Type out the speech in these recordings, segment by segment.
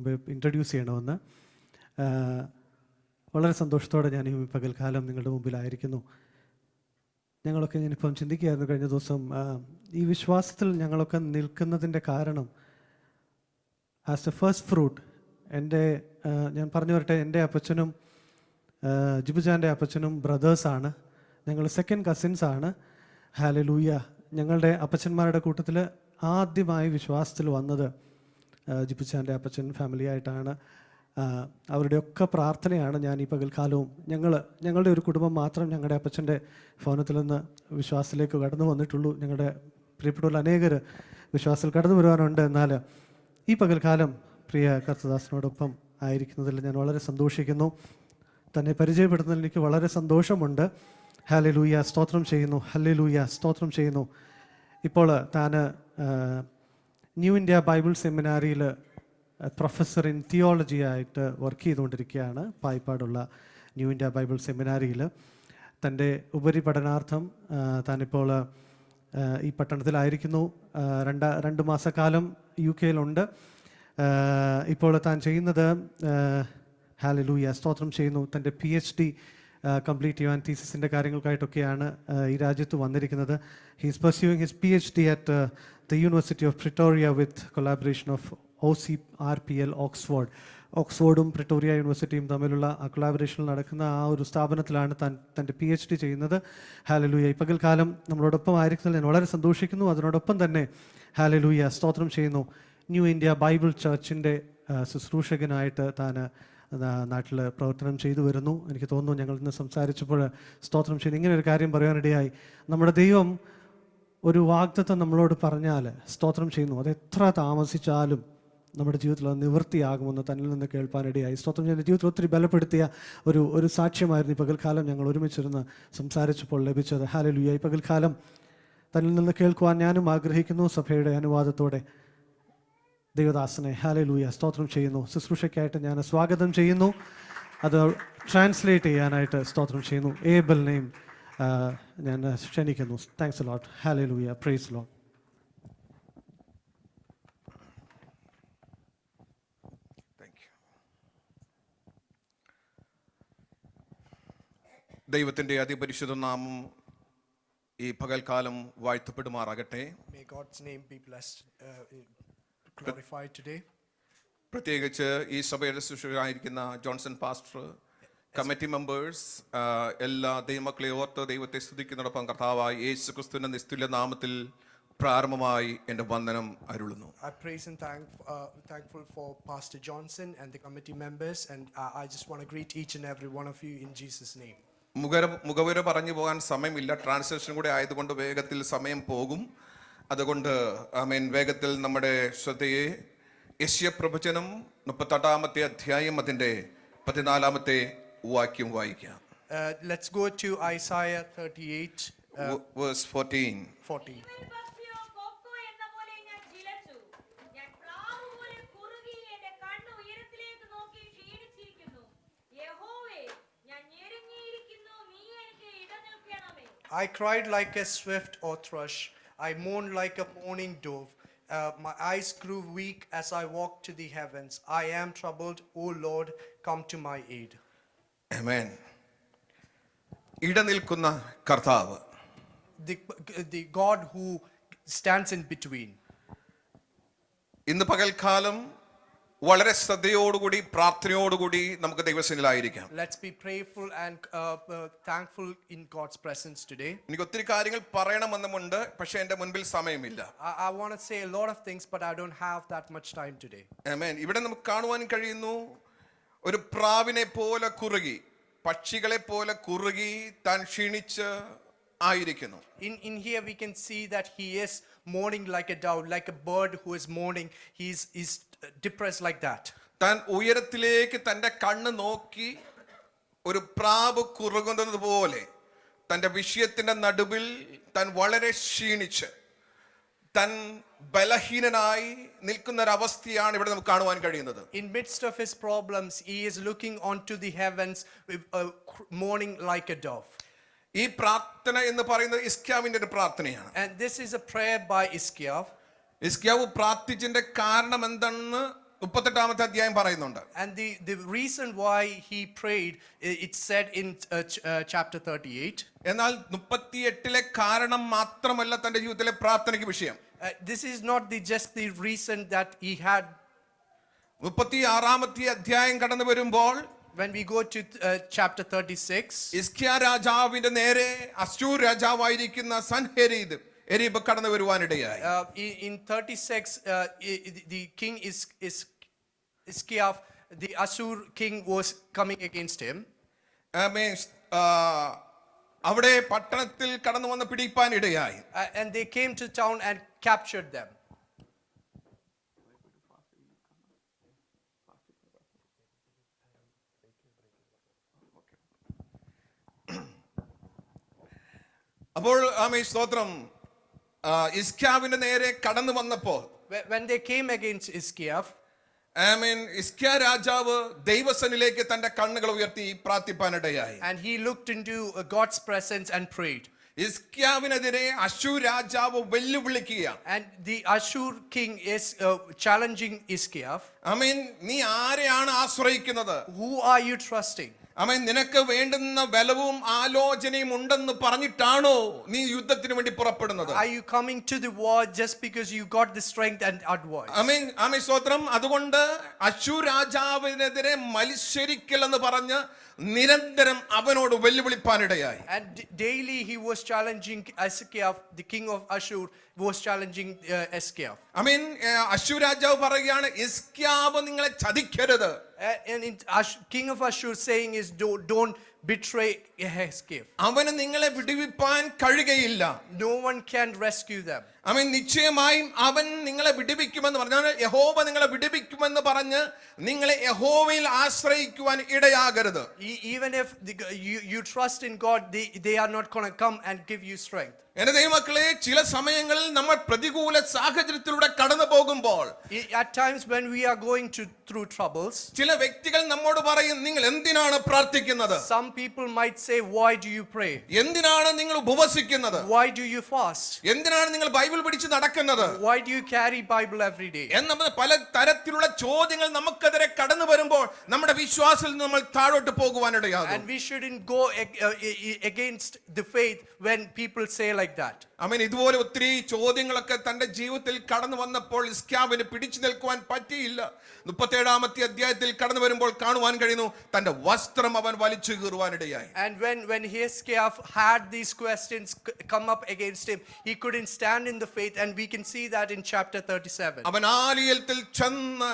മുമ്പേ ഇൻട്രൊഡ്യൂസ് ചെയ്യണമെന്ന്. വളരെ സന്തോഷത്തോടെ ഞാൻ ഈ പകൽക്കാലം നിങ്ങളുടെ മുമ്പിലായിരിക്കുന്നു. ഞങ്ങളൊക്കെ ഞാനിപ്പം ചിന്തിക്കുകയായിരുന്നു കഴിഞ്ഞ ദിവസം, ഈ വിശ്വാസത്തിൽ ഞങ്ങളൊക്കെ നിൽക്കുന്നതിൻ്റെ കാരണം ആസ് എ ഫസ്റ്റ് ഫ്രൂട്ട് ഞാൻ പറഞ്ഞു വരട്ടെ, എൻ്റെ അപ്പച്ചനും ജിബുജാൻ്റെ അപ്പച്ചനും ബ്രദേഴ്സാണ്. ഞങ്ങൾ സെക്കൻഡ് കസിൻസാണ്. ഹല്ലേലൂയ. ഞങ്ങളുടെ അപ്പച്ചന്മാരുടെ കൂട്ടത്തിൽ ആദ്യമായി വിശ്വാസത്തിൽ വന്നത് ജിബുജാൻ്റെ അപ്പച്ചൻ ഫാമിലിയായിട്ടാണ്. അവരുടെയൊക്കെ പ്രാർത്ഥനയാണ് ഞാൻ ഈ പകൽക്കാലവും ഞങ്ങളുടെ ഒരു കുടുംബം മാത്രം ഞങ്ങളുടെ അപ്പച്ചൻ്റെ ഭവനത്തിൽ നിന്ന് വിശ്വാസത്തിലേക്ക് കടന്നു വന്നിട്ടുള്ളൂ. ഞങ്ങളുടെ പ്രിയപ്പെട്ട അനേകർ വിശ്വാസത്തിൽ കടന്നു വരുവാനുണ്ട്. എന്നാൽ ഈ പകൽക്കാലം പ്രിയ കർത്തദാസിനോടൊപ്പം ആയിരിക്കുന്നതിൽ ഞാൻ വളരെ സന്തോഷിക്കുന്നു. തന്നെ പരിചയപ്പെടുന്നതിൽ എനിക്ക് വളരെ സന്തോഷമുണ്ട്. ഹല്ലേലൂയ, സ്തോത്രം ചെയ്യുന്നു. ഹല്ലേലൂയ, സ്തോത്രം ചെയ്യുന്നു. ഇപ്പോൾ താൻ ന്യൂ ഇന്ത്യ ബൈബിൾ സെമിനാരിയിൽ പ്രൊഫസർ ഇൻ തിയോളജി ആയിട്ട് വർക്ക് ചെയ്തുകൊണ്ടിരിക്കുകയാണ്. പായിപ്പാടുള്ള ന്യൂ ഇന്ത്യ ബൈബിൾ സെമിനാരിയിൽ തൻ്റെ ഉപരിപഠനാർത്ഥം താനിപ്പോൾ ഈ പട്ടണത്തിലായിരിക്കുന്നു. 2 മാസക്കാലം UK-യിലുണ്ട്. ഇപ്പോൾ താൻ ചെയ്യുന്നത്, ഹല്ലേലൂയ, സ്തോത്രം ചെയ്യുന്നു, തൻ്റെ PhD കംപ്ലീറ്റ് ചെയ്യുവാൻ തീസിസിൻ്റെ കാര്യങ്ങൾക്കായിട്ടൊക്കെയാണ് ഈ രാജ്യത്ത് വന്നിരിക്കുന്നത്. He's pursuing his PhD at the university of Pretoria with collaboration of OCRPL ഓക്സ്ഫോർഡും പ്രിട്ടോറിയ യൂണിവേഴ്സിറ്റിയും തമ്മിലുള്ള ആ കൊളാബറേഷനിൽ നടക്കുന്ന ആ ഒരു സ്ഥാപനത്തിലാണ് തൻ്റെ PhD ചെയ്യുന്നത്. ഹല്ലേലൂയ. ഈ പകൽക്കാലം നമ്മളോടൊപ്പം ആയിരിക്കുന്നതിൽ ഞാൻ വളരെ സന്തോഷിക്കുന്നു. അതിനോടൊപ്പം തന്നെ ഹല്ലേലൂയ, സ്തോത്രം ചെയ്യുന്നു, ന്യൂ ഇന്ത്യ ബൈബിൾ ചർച്ചിൻ്റെ ശുശ്രൂഷകനായിട്ട് താൻ നാട്ടിൽ പ്രവർത്തനം ചെയ്തു വരുന്നു. എനിക്ക് തോന്നുന്നു ഞങ്ങൾ ഇന്ന് സംസാരിച്ചപ്പോൾ സ്തോത്രം ചെയ്യുന്നു ഇങ്ങനെ ഒരു കാര്യം പറയാനിടയായി. നമ്മുടെ ദൈവം ഒരു വാഗ്ദത്തം നമ്മളോട് പറഞ്ഞാൽ സ്തോത്രം ചെയ്യുന്നു, അത് എത്ര താമസിച്ചാലും നമ്മുടെ ജീവിതത്തിൽ അത് നിവൃത്തിയാകുമെന്ന് തന്നിൽ നിന്ന് കേൾപ്പാനിടയായി. സ്തോത്രം എൻ്റെ ജീവിതത്തിൽ ഒത്തിരി ബലപ്പെടുത്തിയ ഒരു സാക്ഷ്യമായിരുന്നു ഈ പകൽക്കാലം ഞങ്ങൾ ഒരുമിച്ചിരുന്ന് സംസാരിച്ചപ്പോൾ ലഭിച്ചത്. ഹല്ലേലൂയ. ഈ പകൽക്കാലം തന്നിൽ നിന്ന് കേൾക്കുവാൻ ഞാനും ആഗ്രഹിക്കുന്നു. സഭയുടെ അനുവാദത്തോടെ ദൈവദാസനെ ഹല്ലേലൂയ, സ്തോത്രം ചെയ്യുന്നു. ശുശ്രൂഷയ്ക്കായിട്ട് ഞാൻ സ്വാഗതം ചെയ്യുന്നു. അത് ട്രാൻസ്ലേറ്റ് ചെയ്യാനായിട്ട് സ്തോത്രം ചെയ്യുന്നു ഏബലിനെയും ഞാൻ ക്ഷണിക്കുന്നു. Thanks a lot. Hallelujah. Praise Lord. ദൈവത്തിൻ്റെ അതിപരിശുദ്ധ നാമം ഈ പകൽക്കാലം വാഴ്ത്തപ്പെടുമാറാകട്ടെ. May God's name be blessed, glorified today. പ്രത്യേകിച്ച് ഈ സഭയുടെ ശുശ്രൂഷകനായിരിക്കുന്ന ജോൺസൺ പാസ്റ്റർ, കമ്മിറ്റി മെമ്പേഴ്സ്, എല്ലാ ദൈവമക്കളെ ഓർത്ത് ദൈവത്തെ സ്തുതിക്കുന്നതോടൊപ്പം കർത്താവായ യേശു ക്രിസ്തുവിന്റെ നിസ്തുല്യ നാമത്തിൽ പ്രാരംഭമായി എൻ്റെ വന്ദനം അരുളുന്നു. I praise and thankful for Pastor Johnson and the committee members, and I just want to greet each and every one of you in Jesus' name. മുഖവര പറഞ്ഞു പോകാൻ സമയമില്ല. ട്രാൻസ്ലേഷൻ കൂടെ ആയതുകൊണ്ട് വേഗത്തിൽ സമയം പോകും. അതുകൊണ്ട് വേഗത്തിൽ നമ്മുടെ ശ്രദ്ധയെ യെശയ്യാപ്രവചനം 38-ാമത്തെ അധ്യായം അതിൻ്റെ 14-ാമത്തെ വാക്യം വായിക്കാം. Let's go to Isaiah 38 verse 14. I cried like a swift or thrush. I mourned like a mourning dove. My eyes grew weak as I walked to the heavens. I am troubled. O Lord, come to my aid. Amen. ഇടനിൽക്കുന്ന കർത്താവ്, the God who stands in between. ഇന്ന് പകൽക്കാലം വളരെ ശ്രദ്ധയോടുകൂടി പ്രാർത്ഥനയോടുകൂടി നമുക്ക് ദൈവസന്നിധിയിലായിരിക്കാം. Let's be prayerful and thankful in God's presence today. എനിക്ക് ഒത്തിരി കാര്യങ്ങൾ പറയണമെന്നുണ്ട്, പക്ഷേ എൻ്റെ മുൻപിൽ സമയമില്ല. I want to say a lot of things, but I don't have that much time today. Amen. ഇവിടെ നമുക്ക് കാണുവാൻ കഴിയുന്നു, ഒരു പ്രാവിനെ പോലെ കുറുകി, പക്ഷികളെ പോലെ കുറുകി താൻ ക്ഷീണിച്ച് ആയിരിക്കുന്നു. In here we can see that he is mourning like a dove, like a bird who is mourning. He's depressed like that. താൻ ഉയരത്തിലേക്ക് തൻ്റെ കണ്ണ് നോക്കി ഒരു പ്രാവ് കുറുകുന്നത് പോലെ തൻ്റെ വിഷയത്തിൻ്റെ നടുവിൽ താൻ വളരെ ക്ഷീണിച്ച് താൻ ബലഹീനനായി നിൽക്കുന്ന ഒരു അവസ്ഥയാണ് ഇവിടെ നമുക്ക് കാണുവാൻ കഴിയുന്നത്. In midst of his problems, he is looking onto the heavens, mourning like a dove. ഈ പ്രാർത്ഥന എന്ന് പറയുന്നത് ഇസ്ക്യാവിന്റെ ഒരു പ്രാർത്ഥനയാണ്. And this is a prayer by Iskyav. ഇസ്ക്യാവ് പ്രാർത്ഥിച്ചതിന്റെ കാരണം എന്താണെന്ന് 38-ാമത്തെ അധ്യായം പറയുന്നുണ്ട്. And the reason why he prayed, it's said in chapter 38. എന്നാൽ 38-ലെ കാരണം മാത്രമല്ല തന്റെ ജീവിതത്തിലെ പ്രാർത്ഥനയ്ക്ക് വിഷയം. This is not just the reason that he had. 36-ാമത്തെ അധ്യായം കടന്നു വരുമ്പോൾ When we go to chapter 36, ഹിസ്കിയാ രാജാവിന്റെ നേരെ അശ്ശൂർ രാജാവായിരിക്കുന്ന സൻഹെരീബ് കടന്നു വരുവാനിടയായി. in 36, the king is Hiskiah, the Ashur king was coming against him. അവിടെ പട്ടണത്തിൽ കടന്നു വന്ന് പിടിപ്പാനിടയായി. And they came to town and captured them. അപ്പോൾ സ്തോത്രം ഹിസ്കിയാവിന്റെ നേരെ കടന്നു വന്നപ്പോൾ When they came against Hiskiah, ഹിസ്കിയാ രാജാവ് ദൈവസന്നിധിയിലേക്ക് തന്റെ കണ്ണുകൾ ഉയർത്തി പ്രാർത്ഥിപ്പാനിടയായി. and he looked into God's presence and prayed. ഹിസ്കിയാവിനെതിരെ അശ്ശൂർ രാജാവ് വെല്ലുവിളിക്കുക. And the Ashur king is challenging Hiskiah. നീ ആരെയാണ് ആശ്രയിക്കുന്നത്? Who are you trusting? നിനക്ക് വേണ്ടുന്ന ബലവും ആലോചനയും ഉണ്ടെന്ന് പറഞ്ഞിട്ടാണോ നീ യുദ്ധത്തിന് വേണ്ടി പുറപ്പെടുന്നത്? Are you coming to the war just because you got the strength and advice? സ്തോത്രം. അതുകൊണ്ട് അശ്ശൂർ രാജാവിനെതിരെ മത്സരിക്കൽ എന്ന് പറഞ്ഞ് നിരന്തരം അവനോട് വെല്ലുവിളിപ്പാനിടയായി. And daily he was challenging Hiskiah, the king of Ashur was challenging Hiskiah. അശ്ശൂർ രാജാവ് പറയുകയാണ്, ഹിസ്കിയാവ് നിങ്ങളെ ചതിക്കരുത്. And king of Ashur saying is don't betray Hiskiah. അവന് നിങ്ങളെ വിടുവിപ്പാൻ കഴിയുകയില്ല. No one can rescue them. നിശ്ചയമായും അവൻ നിങ്ങളെ വിടുവിക്കുമെന്ന് പറഞ്ഞാൽ യഹോവ നിങ്ങളെ വിടുവിക്കുമെന്ന് പറഞ്ഞ് നിങ്ങളെ യഹോവയിൽ ആശ്രയിക്കുവാൻ ഇടയാകരുത്. Even if you trust in God, they are not going to come and give you strength. എന്റെ ദൈവമക്കളെ, ചില സമയങ്ങളിൽ നമ്മൾ പ്രതികൂല സാഹചര്യത്തിലൂടെ കടന്നു പോകുമ്പോൾ, at times when we are going through troubles, ചില വ്യക്തികൾ നമ്മോട് പറയും, നിങ്ങൾ എന്തിനാണ് പ്രാർത്ഥിക്കുന്നത്? some people might say, why do you pray? എന്തിനാണ് നിങ്ങൾ ഉപവസിക്കുന്നത്? Why do you fast? എന്തിനാണ് നിങ്ങൾ ബൈബിൾ പിടിച്ച് നടക്കുന്നത്? Why do you carry Bible every day? എന്ന പല തരത്തിലുള്ള ചോദ്യങ്ങൾ നമുക്കെതിരെ കടന്നു വരുമ്പോൾ നമ്മുടെ വിശ്വാസത്തിൽ നമ്മൾ താഴോട്ട് പോകുവാനിടയാകും. And we shouldn't go against the faith when people say like that. ഇതുപോലെ ഒത്തിരി ചോദ്യങ്ങളൊക്കെ തന്റെ ജീവിതത്തിൽ കടന്നു വന്നപ്പോൾ ഹിസ്കിയാവിന് പിടിച്ചു നിൽക്കുവാൻ പറ്റിയില്ല. 37-ാമത്തെ അധ്യായത്തിൽ കടന്നു വരുമ്പോൾ കാണുവാൻ കഴിയുന്നു, തന്റെ വസ്ത്രം അവൻ വലിച്ചു കീറുവാനിടയായി. And when Hiskiah had these questions come up against him, he couldn't stand in the faith, and we can see that in chapter 37. അവൻ ആലയത്തിൽ ചെന്ന്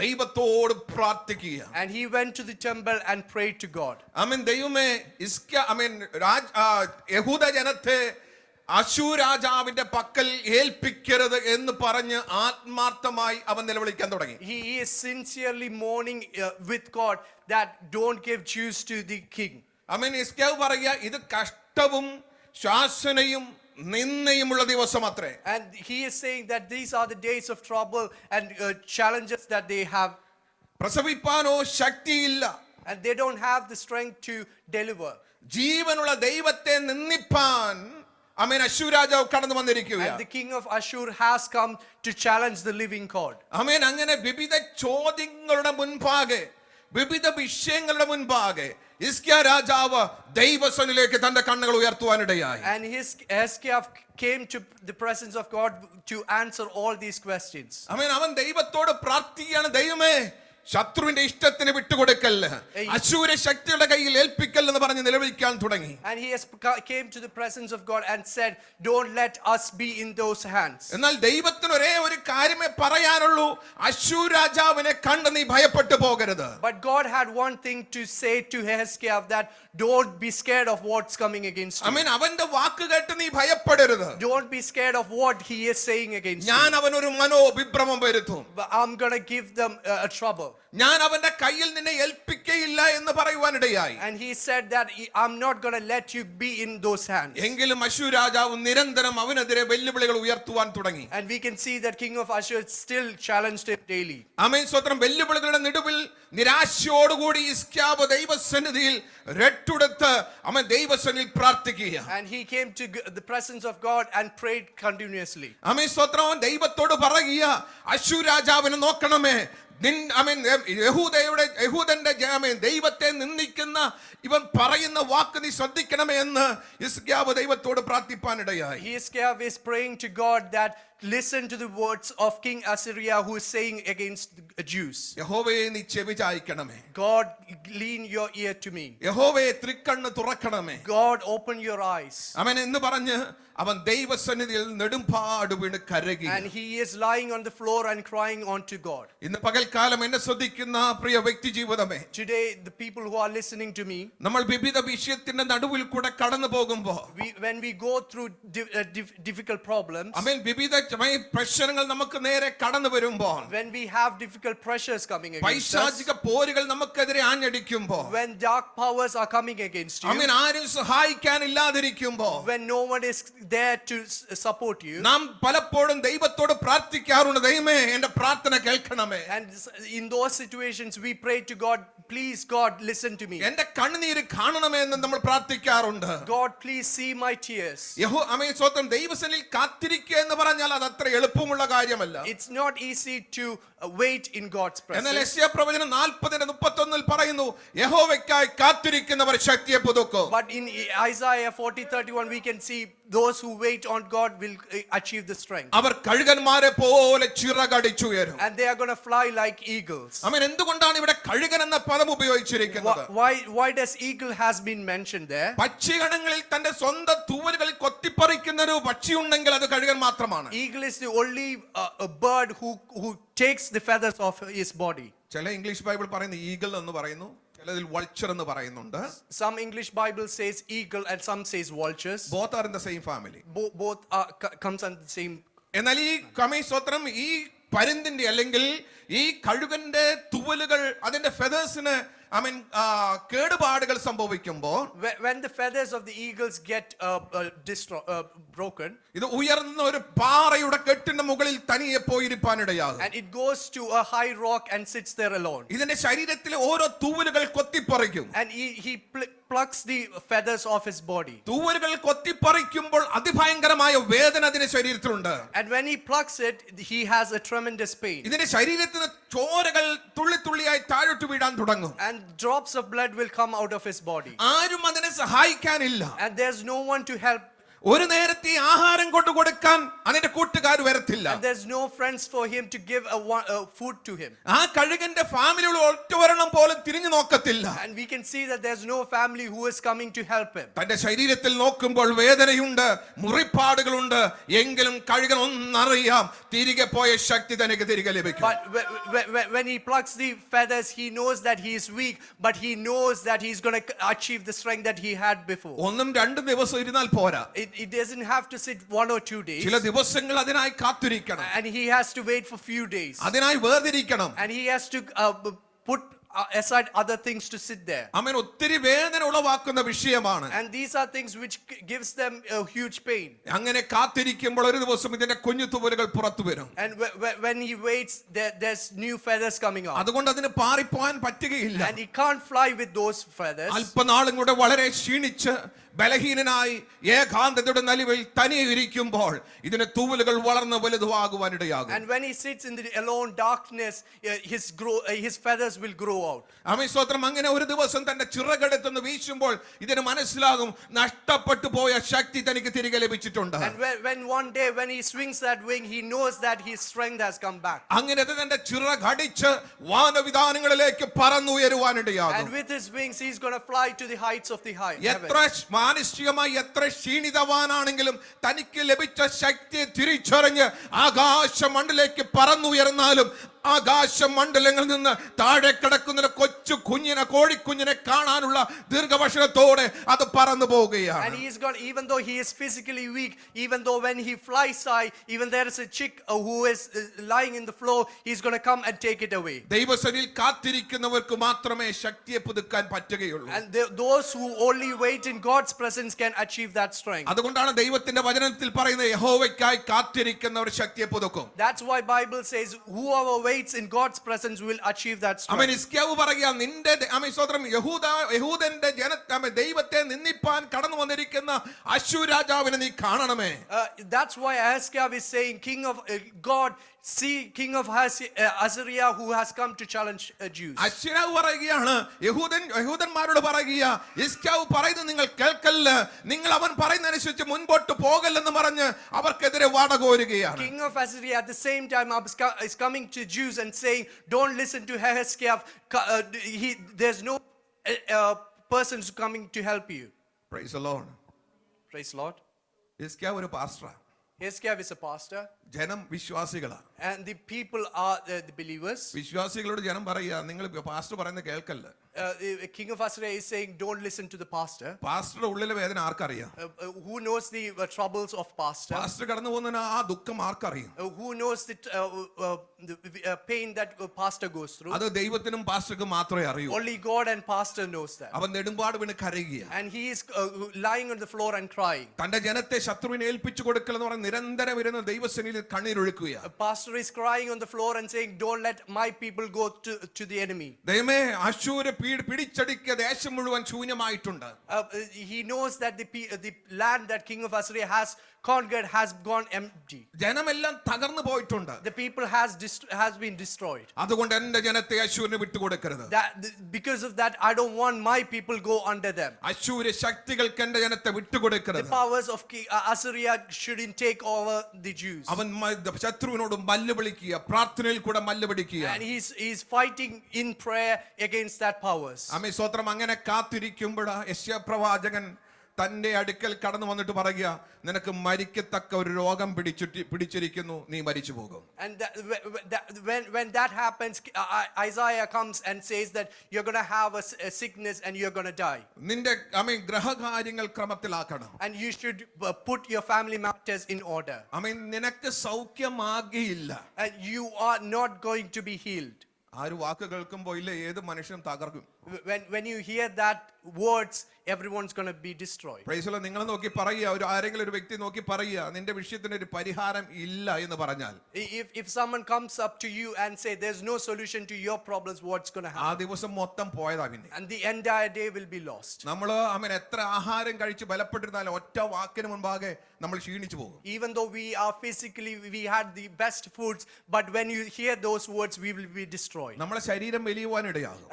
ദൈവത്തോട് പ്രാർത്ഥിക്കുക. And he went to the temple and prayed to God. ദൈവമേ, യഹൂദ ജനത്തെ അശ്ശൂർ രാജാവിന്റെ പക്കൽ ഏൽപ്പിക്കരുത് എന്ന് പറഞ്ഞ് ആത്മാർത്ഥമായി അവൻ നിലവിളിക്കാൻ തുടങ്ങി. He is sincerely mourning with God that don't give Jews to the king. ഹിസ്കിയാവ് പറയുക, ഇത് കഷ്ടവും ശാസനയും നിന്ദയുമുള്ള ദിവസം അത്രേ. And he is saying that these are the days of trouble and challenges that they have. പ്രസവിപ്പാനോ ശക്തിയില്ല. And they don't have the strength to deliver. ജീവനുള്ള ദൈവത്തെ നിന്ദിപ്പാൻ അശ്ശൂർ രാജാവ് കടന്നു വന്നിരിക്കുകയാണ്. And the king of Ashur has come to challenge the living God. അങ്ങനെ വിവിധ ചോദ്യങ്ങളുടെ മുൻപാകെ, വിവിധ വിഷയങ്ങളുടെ മുൻപാകെ ഹിസ്കിയാ രാജാവ് ദൈവസന്നിധിയിലേക്ക് തന്റെ കണ്ണുകൾ ഉയർത്തുവാനിടയായി. And Hiskiah came to the presence of God to answer all these questions. അവൻ ദൈവത്തോട് പ്രാർത്ഥിക്കുകയാണ്, ദൈവമേ, ശത്രുവിന്റെ ഇഷ്ടത്തിന് വിട്ടുകൊടുക്കല്ല, അശൂര ശക്തിയുടെ കയ്യിൽ ഏൽപ്പിക്കല്ലെന്ന് പറഞ്ഞ് നിലവിളിക്കാൻ തുടങ്ങി. And he came to the presence of God and said, don't let us be in those hands. എന്നാൽ ദൈവത്തിന് ഒരേ ഒരു കാര്യമേ പറയാനുള്ളൂ, അശ്ശൂർ രാജാവിനെ കണ്ട് നീ ഭയപ്പെട്ടു പോകരുത്. But God had one thing to say to Hiskiah, that don't be scared of what's coming against you. അവന്റെ വാക്ക് കേട്ട് നീ ഭയപ്പെടരുത്. Don't be scared of what he is saying against you. ഞാൻ അവനൊരു മനോവിഭ്രമം വരുത്തും. I'm going to give them a trouble. ഞാൻ അവന്റെ കയ്യിൽ നിന്നെ ഏൽപ്പിക്കയില്ല എന്ന് പറയുവാനിടയായി. And he said that I'm not going to let you be in those hands. എങ്കിലും അശ്ശൂർ രാജാവ് നിരന്തരം അവനെതിരെ വെല്ലുവിളികൾ ഉയർത്തുവാൻ തുടങ്ങി. And we can see that king of Ashur still challenged him daily. ആമേൻ, സ്തോത്രം. വെല്ലുവിളികളുടെ നടുവിൽ നിരാശയോടുകൂടി ഹിസ്കിയാവ് ദൈവസന്നിധിയിൽ രട്ടുടുത്ത് അവൻ ദൈവസന്നിധിയിൽ പ്രാർത്ഥിക്കുക. And he came to the presence of God and prayed continuously. ആമേൻ, സ്തോത്രം. അവൻ ദൈവത്തോട് പറയുക, അശ്ശൂർ രാജാവിനെ നോക്കണമേ, യഹൂദന്റെ ദൈവത്തെ നിന്ദിക്കുന്ന ഇവൻ പറയുന്ന വാക്ക് നീ ശ്രദ്ധിക്കണമേ എന്ന് ഹിസ്കിയാവ് ദൈവത്തോട് പ്രാർത്ഥിപ്പാനിടയായി. Hezekiah is praying to God that listen to the words of King Assyria who is saying against the Jews. യഹോവേ നീ ചെവി ചായ്ക്കണമേ. God, lean your ear to me. യഹോവേ തൃക്കണ്ണ് തുറക്കണമേ. God, open your eyes. അവൻ എന്ന് പറഞ്ഞ് അവൻ ദൈവസന്നിധിയിൽ നെടുമ്പാട് വീണ് കരകി. And he is lying on the floor and crying unto God. ഇന്ന് പകൽക്കാലം എന്നെ ശ്രദ്ധിക്കുന്ന പ്രിയ വ്യക്തി ജീവിതമേ, Today, the people who are listening to me, നമ്മൾ വിവിധ വിഷയത്തിന്റെ നടുവിൽ കൂടെ കടന്നു പോകുമ്പോൾ, when we go through difficult problems, വിവിധ പ്രശ്നങ്ങൾ നമുക്ക് നേരെ കടന്നു വരുമ്പോൾ, when we have difficult pressures coming against us, പൈശാചിക പോരുകൾ നമുക്കെതിരെ ആഞ്ഞടിക്കുമ്പോൾ, when dark powers are coming against you, ആരും സഹായിക്കാനില്ലാതിരിക്കുമ്പോൾ, when no one is there to support you, നാം പലപ്പോഴും ദൈവത്തോട് പ്രാർത്ഥിക്കാറുണ്ട്, ദൈവമേ എന്റെ പ്രാർത്ഥന കേൾക്കണമേ. and in those situations we pray to God, please God, listen to me. എന്റെ കണ്ണുനീര് കാണണമേ എന്ന് നമ്മൾ പ്രാർത്ഥിക്കാറുണ്ട്. God, please see my tears. സ്വന്തം ദൈവസന്നിധിയിൽ കാത്തിരിക്കുക എന്ന് പറഞ്ഞാൽ അത് അത്ര എളുപ്പമുള്ള കാര്യമല്ല. It's not easy to wait in God's എന്നാൽ presence. യെശയ്യാ പ്രവചനം 40:31 പറയുന്നു, യഹോവയ്ക്കായി കാത്തിരിക്കുന്നവർ ശക്തിയെ പുതുക്കും. But in Isaiah 40:31 we can see those who wait on God will achieve the strength. അവർ കഴുകന്മാരെ പോലെ ചിറകടിച്ചുയരും. And they are going to fly like eagles. എന്തുകൊണ്ടാണ് ഇവിടെ കഴുകൻ എന്ന പദം ഉപയോഗിച്ചിരിക്കുന്നത്? Why does eagle has been mentioned there? പക്ഷിഗണങ്ങളിൽ തന്റെ സ്വന്തം തൂവലുകൾ കൊത്തിപ്പറിക്കുന്ന ഒരു പക്ഷിയുണ്ടെങ്കിൽ അത് കഴുകൻ മാത്രമാണ്. Eagle is the only bird who takes the feathers off his body. ചില ഇംഗ്ലീഷ് ബൈബിൾ പറയുന്നു ഈഗിൾ എന്ന് പറയുന്നു, ചിലതിൽ വൾച്ചർ എന്ന് പറയുന്നുണ്ട്. Some English Bible says eagle and some says vultures. Both are in the same family. Both comes under the same. എന്നാൽ ഈ കമീസ്തോത്രം ഈ പരുന്തിന്റെ അല്ലെങ്കിൽ ഈ കഴുകന്റെ തൂവലുകൾ അതിന്റെ ഫെദേഴ്സിന് കേടുപാടുകൾ സംഭവിക്കുമ്പോൾ, when the feathers of the eagles get broken, ഇത് ഉയർന്ന ഒരു പാറയുടെ കെട്ടിന്റെ മുകളിൽ തനിയെ പോയിരിക്കാനിടയാകും. and it goes to a high rock and sits there alone. ഇതിന്റെ ശരീരത്തിലെ ഓരോ തൂവലുകൾ കൊത്തിപ്പറിക്കും. And he plucks the feathers off his body. തൂവലുകൾ കൊത്തിപ്പറിക്കുമ്പോൾ അതിഭയങ്കരമായ വേദന അതിന്റെ ശരീരത്തിലുണ്ട്. And when he plucks it, he has a tremendous pain. ഇതിന്റെ ശരീരത്തിൽ ചോരകൾ തുള്ളി തുള്ളിയായി താഴോട്ട് വീഴാൻ തുടങ്ങും. And drops of blood will come out of his body. ആരും അതിനെ സഹായിക്കാനില്ല. And there's no one to help. ഒരു നേരത്തെ ആഹാരം കൊണ്ട് കൊടുക്കാൻ അതിന്റെ കൂട്ടുകാർ വരത്തില്ല. And there's no friends for him to give food to him. ആ കഴുകന്റെ ഫാമിലിയുള്ള ഒറ്റവരണം പോലും തിരിഞ്ഞു നോക്കത്തില്ല. And we can see that there's no family who is coming to help him. തന്റെ ശരീരത്തിൽ നോക്കുമ്പോൾ വേദനയുണ്ട്, മുറിപ്പാടുകളുണ്ട്, എങ്കിലും കഴുകൻ ഒന്നറിയാം, തിരികെ പോയ ശക്തി തനിക്ക് തിരികെ ലഭിക്കും. But when he plucks the feathers, he knows that he is weak, but he knows that he's going to achieve the strength that he had before. ഒന്നും രണ്ടും ദിവസം ഇരുന്നാൽ പോരാ. It doesn't have to sit 1 or 2 days. ചില ദിവസങ്ങൾ അതിനായി കാത്തിരിക്കണം. And he has to wait for few days. അതിനായി വേർതിരിക്കണം. And he has to put aside other things to sit there. ഒത്തിരി വേദന ഉളവാക്കുന്ന വിഷയമാണ്. And these are things which gives them a huge pain. അങ്ങനെ കാത്തിരിക്കുമ്പോൾ ഒരു ദിവസം ഇതിന്റെ കുഞ്ഞു തൂവലുകൾ പുറത്തു വരും. And when he waits, there's new feathers coming out. അതുകൊണ്ട് അതിന് പാറിപ്പോവാൻ പറ്റുകയില്ല. And he can't fly with those feathers. അല്പനാളും കൂടെ വളരെ ക്ഷീണിച്ച് ബലഹീനനായി ഏകാന്തതയുടെ നലിവിൽ തനിയെ ഇരിക്കുമ്പോൾ ഇതിന്റെ തൂവലുകൾ വളർന്ന് വലുതാകുവാനിടയാകും. And when he sits in the alone darkness, his feathers will grow out. ആമേൻ. അങ്ങനെ ഒരു ദിവസം തന്റെ ചിറകെടുത്തുനിന്ന് വീശുമ്പോൾ ഇതിന് മനസ്സിലാകും, നഷ്ടപ്പെട്ടു പോയ ശക്തി തനിക്ക് തിരികെ ലഭിച്ചിട്ടുണ്ട്. And when one day when he swings that wing, he knows that his strength has come back. അങ്ങനെ തന്റെ ചിറകടിച്ച് വാനവിധാനങ്ങളിലേക്ക് പറന്നുയരുവാനിടയാകും. And with his wings he's going to fly to the heights of the high heaven. മാനസികമായി എത്ര ക്ഷീണിതവാനാണെങ്കിലും തനിക്ക് ലഭിച്ച ശക്തിയെ തിരിച്ചറിഞ്ഞ് ആകാശമണ്ഡലത്തിലേക്ക് പറന്നുയർന്നാലും ആകാശമണ്ഡലങ്ങളിൽ നിന്ന് താഴെ കിടക്കുന്ന കൊച്ചു കുഞ്ഞിനെ, കോഴിക്കുഞ്ഞിനെ കാണാനുള്ള ദീർഘവശത്തോടെ അത് പറന്നു പോവുകയാണ്. And he's got, even though he is physically weak, even though when he flies high, even there is a chick who is lying in the floor, he's going to come and take it away. ദൈവസന്നിധിയിൽ കാത്തിരിക്കുന്നവർക്ക് മാത്രമേ ശക്തിയെ പുതുക്കാൻ പറ്റുകയുള്ളൂ. And those who only wait in God's presence can achieve that strength. അതുകൊണ്ടാണ് ദൈവത്തിന്റെ വചനത്തിൽ പറയുന്നത്, യഹോവയ്ക്കായി കാത്തിരിക്കുന്നവർ ശക്തിയെ പുതുക്കും. That's why Bible says whoever waits in God's presence will achieve that അവൻ strength. ഹിസ്കിയാവ് പറയുക നിന്റെ ആമേൻ സ്തോത്രം യഹൂദന്റെ ദൈവത്തെ നിന്ദിപ്പാൻ കടന്നു വന്നിരിക്കുന്ന അശ്ശൂർ രാജാവിനെ നീ കാണണമേ. That's why Hezekiah is saying, King of God, see King of Assyria who has come to challenge Jews. അശ്ശൂരാവ് പറയുകയാണ് യഹൂദന്മാരോട് പറയുക ഹിസ്കിയാവ് പറയുന്നത് നിങ്ങൾ കേൾക്കല്ല, നിങ്ങൾ അവൻ പറയുന്ന അനുസരിച്ച് മുൻപോട്ട് പോകല്ലെന്ന് പറഞ്ഞ് അവർക്കെതിരെ വാടകോരുകയാണ്. King of Assyria at the same time is coming to Jews and saying, don't listen to Hezekiah. There's no person who's coming to help you. Praise the Lord. Praise the Lord. ഹിസ്കിയാവ് ഒരു പാസ്റ്ററാ, Hezekiah is a pastor, ജനം വിശ്വാസികളാ. and the people are the believers. വിശ്വാസികളോട് ജനം പറയുക നിങ്ങൾ pastor പറയുന്നത് കേൾക്കല്ല. King of Assyria is saying, don't listen to the pastor. പാസ്റ്ററുടെ ഉള്ളിലെ വേദന ആർക്കറിയാം? Who knows the troubles of pastor? Pastor കടന്നു പോകുന്ന ആ ദുഃഖം ആർക്കറിയാം? Who knows the pain that pastor goes through? അത് ദൈവത്തിനും പാസ്റ്റർക്കും മാത്രമേ അറിയൂ. Only God and pastor knows that. അവൻ നെടുമ്പാട് വീണ് കരയുക. And he is lying on the floor and crying. തന്റെ ജനത്തെ ശത്രുവിനെ ഏൽപ്പിച്ചു കൊടുക്കലെന്ന് പറഞ്ഞ് നിരന്തരം ഇരുന്ന് ദൈവസന്നിധിയിൽ കണ്ണീരൊഴുക്കുക. A pastor is crying on the floor and saying, don't let my people go to the enemy. ദൈവമേ അശ്ശൂര് പിടിച്ചടിക്കുക ദേശം മുഴുവൻ ശൂന്യമായിട്ടുണ്ട്. He knows that the land that King of Assyria has conquered has gone empty. ജനമെല്ലാം തകർന്നു പോയിട്ടുണ്ട്. The people has been destroyed. അതുകൊണ്ട് എന്റെ ജനത്തെ അശ്ശൂരിന് വിട്ടുകൊടുക്കരുത്. Because of that, I don't want my people go under them. അശ്ശൂര് ശക്തികൾക്ക് എന്റെ ജനത്തെ വിട്ടുകൊടുക്കരുത്. The powers of Assyria shouldn't take over the Jews. അവൻ ശത്രുവിനോട് മല്ല് വിളിക്കുക, പ്രാർത്ഥനയിൽ കൂടെ മല്ല് പിടിക്കുക. And he's fighting in prayer against that powers. ആമേൻ സ്തോത്രം. അങ്ങനെ കാത്തിരിക്കുമ്പോൾ യെശയ്യാ പ്രവാചകൻ തന്റെ അടുക്കൽ കടന്നു വന്നിട്ട് പറയുക നിനക്ക് മരിക്കത്തക്ക ഒരു രോഗം പിടിച്ചിരിക്കുന്നു, നീ മരിച്ചു പോകും. And when that happens, Isaiah comes and says that you're going to have a sickness and you're going to die. നിന്റെ ആമേൻ ഗ്രഹകാര്യങ്ങൾ ക്രമത്തിലാക്കണം. And you should put your family matters in order. ആമേൻ നിനക്ക് സൗഖ്യമാകില്ല. And you are not going to be healed. ആ ഒരു വാക്ക് കേൾക്കുമ്പോൾ ഇല്ല ഏത് മനുഷ്യനും തകർക്കും. When you hear that words, everyone's going to be destroyed. Price the Lord. നിങ്ങൾ നോക്കി പറയുക, ആരെങ്കിലും ഒരു വ്യക്തി നോക്കി പറയുക നിന്റെ വിഷയത്തിന് ഒരു പരിഹാരം ഇല്ല എന്ന് പറഞ്ഞാൽ, If someone comes up to you and say there's no solution to your problems, what's going to ആ happen? ദിവസം മൊത്തം പോയതാ പിന്നെ. And the entire day will be lost. നമ്മൾ ആമേൻ എത്ര ആഹാരം കഴിച്ച് ബലപ്പെട്ടിരുന്നാലും ഒറ്റ വാക്കിന് മുൻപാകെ നമ്മൾ ക്ഷീണിച്ചു പോകും. Even though we had the best foods, but when you hear those words, we will be destroyed. നമ്മുടെ ശരീരം വലിയുവാൻ ഇടയാകും.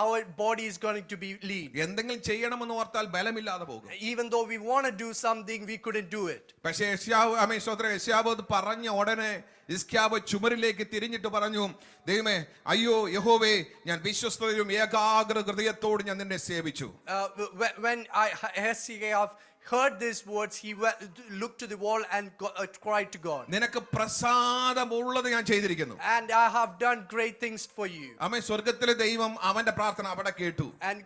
Our body is going to be lean. എന്തെങ്കിലും ചെയ്യണമെന്ന് ഓർത്താൽ ബലമില്ലാതെ പോകും. Even though we want to do something, we couldn't do it. പക്ഷേ യെശയ്യാവ് പറഞ്ഞ ഉടനെ ഹിസ്കിയാവ് ചുമരിലേക്ക് തിരിഞ്ഞിട്ട് പറഞ്ഞു, ദൈവമേ അയ്യോ യഹോവേ, ഞാൻ വിശ്വസ്തതയും ഏകാഗ്ര ഹൃദയത്തോട് ഞാൻ നിന്നെ സേവിച്ചു. When Hezekiah heard these words, he looked to the wall and cried to God. നിനക്ക് പ്രസാദമുള്ളത് ഞാൻ ചെയ്തിരിക്കുന്നു. And I have done great things for you. ആമേൻ. സ്വർഗ്ഗത്തിലെ ദൈവം അവന്റെ പ്രാർത്ഥന അവിടെ കേട്ടു. And